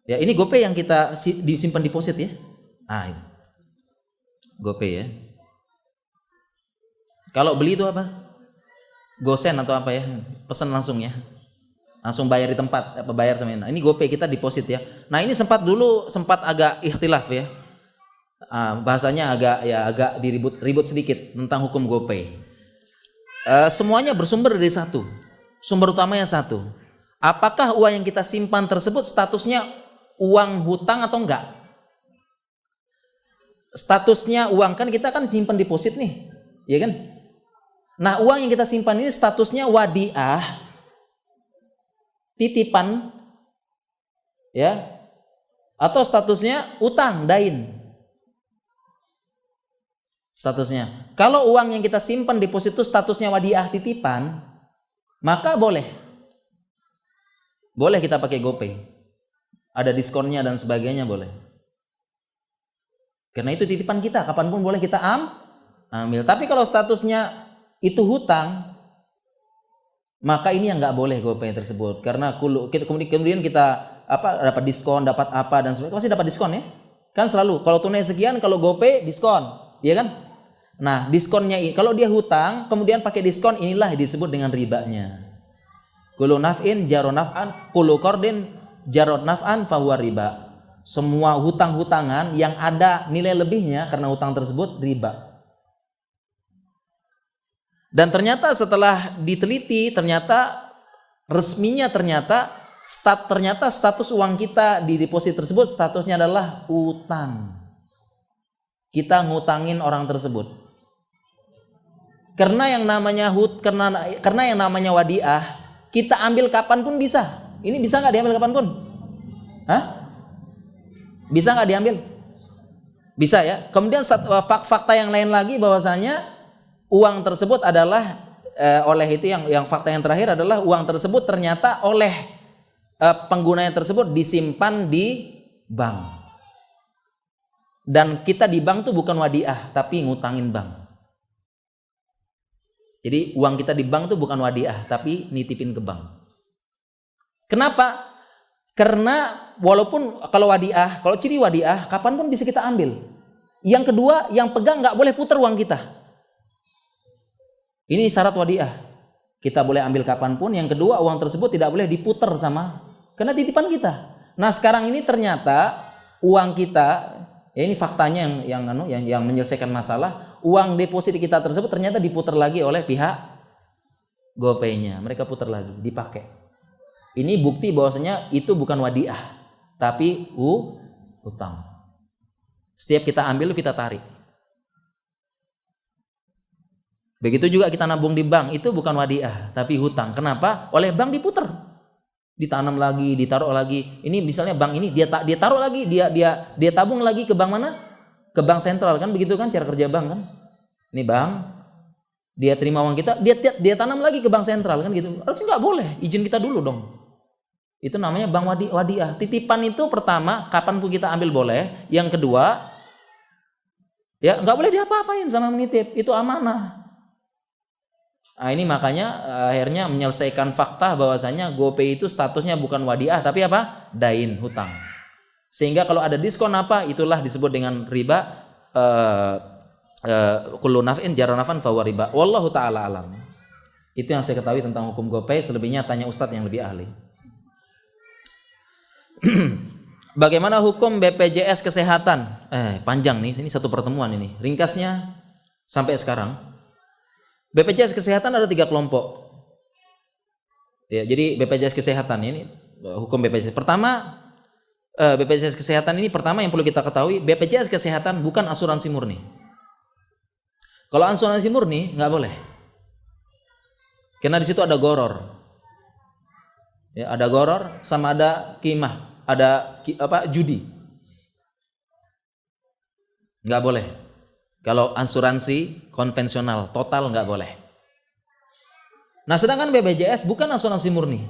ya ini GoPay yang kita disimpan deposit ya. Ini GoPay ya. Kalau beli itu apa? Gosen atau apa ya? Pesan langsung ya. Langsung bayar di tempat, bayar sama ini. Ini GoPay kita deposit ya. Nah ini sempat agak ikhtilaf ya. Bahasanya agak ribut sedikit tentang hukum GoPay. Semuanya bersumber dari satu, sumber utamanya satu. Apakah uang yang kita simpan tersebut statusnya uang hutang atau enggak? Statusnya uang, kan kita kan simpan deposit nih, ya kan? Nah uang yang kita simpan ini statusnya wadiah, titipan, ya, atau statusnya utang, dain. Statusnya. Kalau uang yang kita simpan deposit itu statusnya wadiah, titipan, maka boleh kita pakai GoPay. ada diskonnya dan sebagainya boleh. Karena itu titipan kita, kapanpun boleh kita ambil. Tapi kalau statusnya itu hutang, maka ini yang nggak boleh GoPay tersebut. Karena kemudian kita dapat diskon, dapat apa dan sebagainya, pasti dapat diskon ya. Kan selalu kalau tunai sekian, kalau GoPay diskon, ya kan? Nah, diskonnya ini kalau dia hutang kemudian pakai diskon, inilah disebut dengan ribanya. Kullu naf'in jarun naf'an, kullu qardin jarun naf'an fahuwa riba. Semua hutang-hutangan yang ada nilai lebihnya karena hutang tersebut riba. Dan ternyata setelah diteliti, resminya ternyata status uang kita di deposit tersebut statusnya adalah utang. Kita ngutangin orang tersebut. Karena yang namanya wadiah, kita ambil kapanpun bisa. Ini bisa nggak diambil kapanpun? Bisa nggak diambil? Bisa ya. Kemudian fakta yang lain lagi bahwasanya uang tersebut adalah oleh itu yang fakta yang terakhir adalah uang tersebut ternyata oleh penggunanya tersebut disimpan di bank. Dan kita di bank tuh bukan wadiah tapi ngutangin bank. Jadi uang kita di bank tuh bukan wadiah tapi nitipin ke bank. Kenapa? Karena walaupun kalau ciri wadiah kapanpun bisa kita ambil. Yang kedua, yang pegang nggak boleh putar uang kita. Ini syarat wadiah. Kita boleh ambil kapanpun. Yang kedua, uang tersebut tidak boleh diputar karena titipan kita. Nah, sekarang ini ternyata uang kita, ya ini faktanya yang menyelesaikan masalah. Uang deposit kita tersebut ternyata diputar lagi oleh pihak GoPay-nya. Mereka putar lagi, dipakai. Ini bukti bahwasanya itu bukan wadiah, tapi utang. Setiap kita ambil, kita tarik. Begitu juga kita nabung di bank, itu bukan wadiah tapi hutang. Kenapa? Oleh bank diputar, ditanam lagi, ditaruh lagi. Ini misalnya bank ini dia taruh lagi, dia tabung lagi ke bank mana? Ke bank sentral, kan begitu kan cara kerja bank kan? Ini bank, dia terima uang kita, dia tanam lagi ke bank sentral kan gitu. Harusnya nggak boleh, izin kita dulu dong. Itu namanya bank wadiah. Titipan itu pertama, kapanpun kita ambil boleh. Yang kedua, ya nggak boleh diapa-apain sama menitip, itu amanah. Nah, ini makanya akhirnya menyelesaikan fakta bahwasanya GoPay itu statusnya bukan wadiah tapi apa? Dain, hutang. Sehingga kalau ada diskon itulah disebut dengan riba. Kullu naf'in jarra naf'an fahuwa riba. Wallahu taala alam. Itu yang saya ketahui tentang hukum GoPay. Selebihnya tanya ustadz yang lebih ahli. Bagaimana hukum BPJS kesehatan? Panjang nih, ini satu pertemuan ini. Ringkasnya sampai sekarang BPJS kesehatan ada 3 kelompok. Ya, jadi BPJS kesehatan ini hukum BPJS. Pertama, BPJS kesehatan ini pertama yang perlu kita ketahui, BPJS kesehatan bukan asuransi murni. Kalau asuransi murni nggak boleh. Karena di situ ada goror. Ya, ada goror sama ada kimah, ada judi. Nggak boleh. Kalau asuransi konvensional total nggak boleh. Nah, sedangkan BPJS bukan asuransi murni.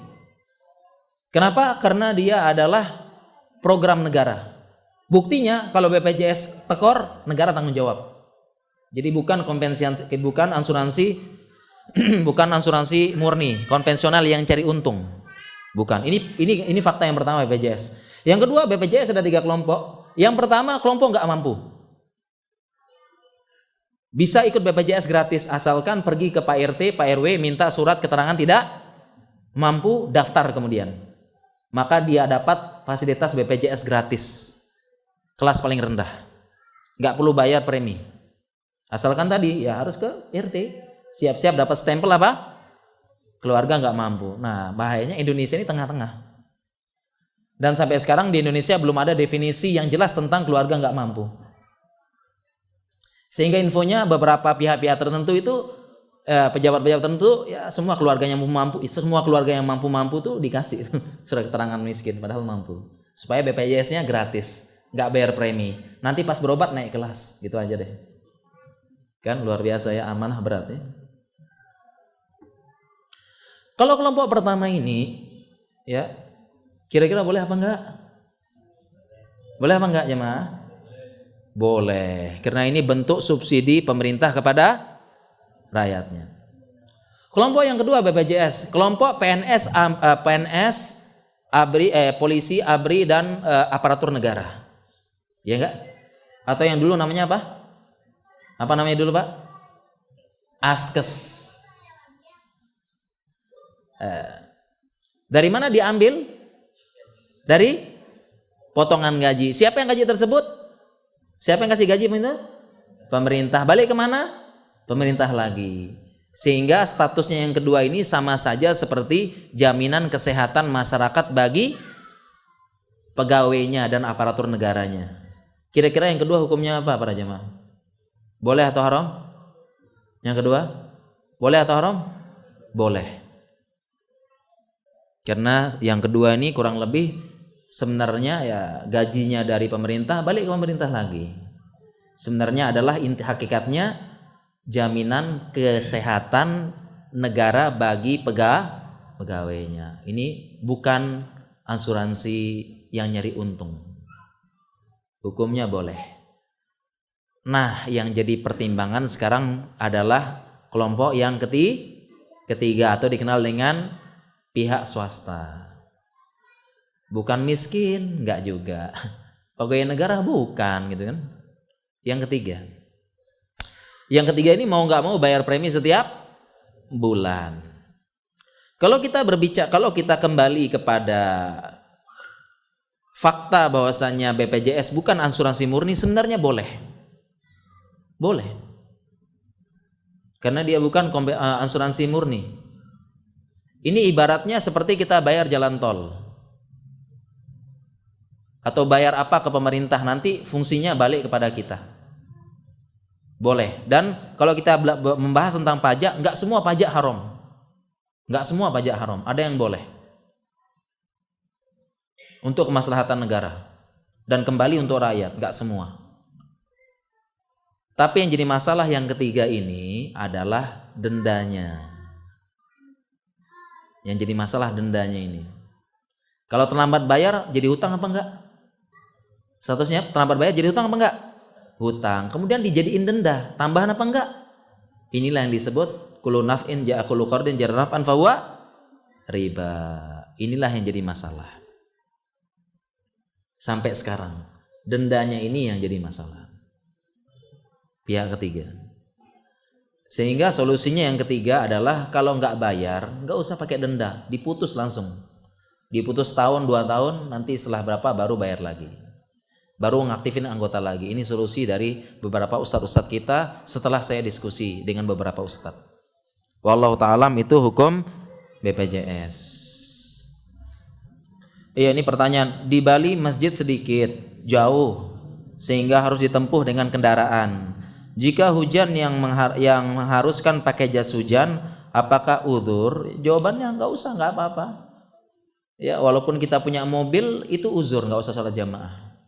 Kenapa? Karena dia adalah program negara. Buktinya kalau BPJS tekor, negara tanggung jawab. Jadi bukan asuransi bukan asuransi murni, konvensional yang cari untung. Bukan. Ini fakta yang pertama BPJS. Yang kedua, BPJS ada 3 kelompok. Yang pertama, kelompok nggak mampu. Bisa ikut BPJS gratis asalkan pergi ke Pak RT, Pak RW minta surat keterangan tidak mampu, daftar kemudian. Maka dia dapat fasilitas BPJS gratis. Kelas paling rendah. Nggak perlu bayar premi. Asalkan tadi ya harus ke RT, siap-siap dapat stempel apa? Keluarga nggak mampu. Nah, bahayanya Indonesia ini tengah-tengah. Dan sampai sekarang di Indonesia belum ada definisi yang jelas tentang keluarga nggak mampu. Sehingga infonya beberapa pihak-pihak tertentu itu pejabat-pejabat tertentu ya semua keluarga yang mampu tuh dikasih surat keterangan miskin padahal mampu. Supaya BPJS-nya gratis, nggak bayar premi. Nanti pas berobat naik kelas, gitu aja deh. Kan luar biasa ya, amanah berat ya. Kalau kelompok pertama ini ya kira-kira boleh apa enggak? Boleh apa enggak jemaah? Boleh, karena ini bentuk subsidi pemerintah kepada rakyatnya. Kelompok yang kedua BPJS, kelompok PNS, ABRI, polisi, ABRI dan aparatur negara. Ya enggak? Atau yang dulu namanya apa? Apa namanya dulu, Pak? Askes. Dari mana diambil? Dari potongan gaji. Siapa yang gaji tersebut? Siapa yang kasih gaji pemerintah? Pemerintah. Balik kemana? Pemerintah lagi. Sehingga statusnya yang kedua ini sama saja seperti jaminan kesehatan masyarakat bagi pegawainya dan aparatur negaranya. Kira-kira yang kedua hukumnya apa para jemaah? Boleh atau haram? Yang kedua? Boleh atau haram? Boleh. Karena yang kedua ini kurang lebih sebenarnya ya gajinya dari pemerintah balik ke pemerintah lagi. Sebenarnya adalah hakikatnya jaminan kesehatan negara bagi pegawainya. Ini bukan asuransi yang nyari untung. Hukumnya boleh. Nah, yang jadi pertimbangan sekarang adalah kelompok yang ketiga atau dikenal dengan pihak swasta. Bukan miskin, enggak juga. Pegawai negara bukan gitu kan. Yang ketiga ini mau nggak mau bayar premi setiap bulan. Kalau kita kembali kepada fakta bahwasannya BPJS bukan asuransi murni, sebenarnya boleh. Karena dia bukan asuransi murni. Ini ibaratnya seperti kita bayar jalan tol. Atau bayar apa ke pemerintah, nanti fungsinya balik kepada kita. Boleh. Dan kalau kita membahas tentang pajak, enggak semua pajak haram. Enggak semua pajak haram, ada yang boleh. Untuk kemaslahatan negara dan kembali untuk rakyat, enggak semua. Tapi yang jadi masalah yang ketiga ini adalah dendanya. Yang jadi masalah dendanya ini. Kalau terlambat bayar jadi hutang apa enggak? Statusnya terlambat bayar jadi hutang apa enggak? Hutang. Kemudian dijadiin denda, tambahan apa enggak? Inilah yang disebut kullu naf'in ja'a kullu qardin jarra naf'an fahuwa riba. Inilah yang jadi masalah. Sampai sekarang dendanya ini yang jadi masalah. Pihak ketiga. Sehingga solusinya yang ketiga adalah kalau enggak bayar, enggak usah pakai denda, diputus langsung. Diputus tahun 2 tahun, nanti setelah berapa baru bayar lagi. Baru ngaktifin anggota lagi. Ini solusi dari beberapa ustadz-ustadz kita setelah saya diskusi dengan beberapa ustadz. Wallahu ta'alam, itu hukum BPJS. Iya, ini pertanyaan. Di Bali masjid sedikit, jauh, sehingga harus ditempuh dengan kendaraan. Jika hujan yang mengharuskan pakai jas hujan, apakah uzur? Jawabannya enggak usah, enggak apa-apa. Ya, walaupun kita punya mobil itu uzur, enggak usah salat jamaah.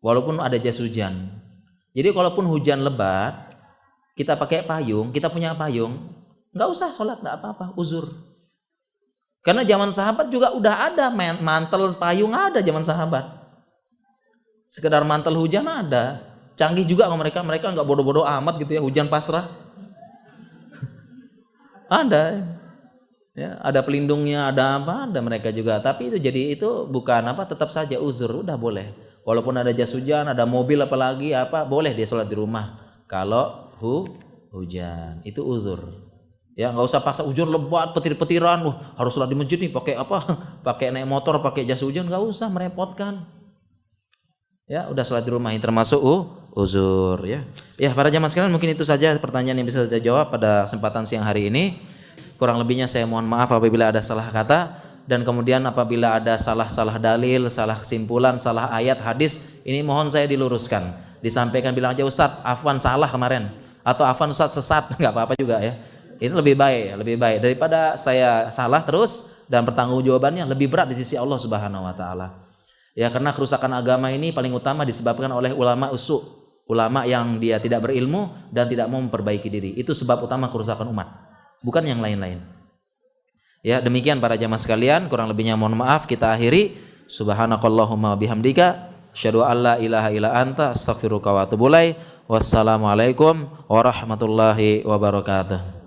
Walaupun ada jas hujan. Jadi kalaupun hujan lebat, kita pakai payung, kita punya payung, enggak usah salat, enggak apa-apa, uzur. Karena zaman sahabat juga udah ada mantel payung, ada zaman sahabat. Sekedar mantel hujan ada. Canggih juga mereka enggak bodoh-bodoh amat gitu ya, hujan pasrah. Ada. Ya, ada pelindungnya, ada apa? Ada mereka juga. Tapi itu bukan apa, tetap saja uzur, udah boleh. Walaupun ada jas hujan, ada mobil apalagi apa, boleh dia sholat di rumah. Kalau hujan, itu uzur. Ya, nggak usah paksa hujan lebat, petir-petiran, harus sholat di masjid nih pakai apa? Pakai naik motor, pakai jas hujan, nggak usah merepotkan. Ya, udah sholat di rumah, ini termasuk uzur ya. Ya, para jamaah sekalian, mungkin itu saja pertanyaan yang bisa saya jawab pada kesempatan siang hari ini. Kurang lebihnya saya mohon maaf apabila ada salah kata. Dan kemudian apabila ada salah dalil, salah kesimpulan, salah ayat, hadis, ini mohon saya diluruskan. Disampaikan, bilang aja Ustadz, afwan salah kemarin. Atau afwan Ustadz sesat, nggak apa-apa juga ya. Ini lebih baik daripada saya salah terus dan pertanggungjawabannya lebih berat di sisi Allah Subhanahu wa taala. Ya, karena kerusakan agama ini paling utama disebabkan oleh ulama usuk, ulama yang dia tidak berilmu dan tidak mau memperbaiki diri. Itu sebab utama kerusakan umat, bukan yang lain-lain. Ya, demikian para jamaah sekalian, kurang lebihnya mohon maaf, kita akhiri. Subhanakallahumma bihamdika Asyhadu an la ilaha illa anta astaghfiruka wa atubu ilaik. Wassalamualaikum warahmatullahi wabarakatuh.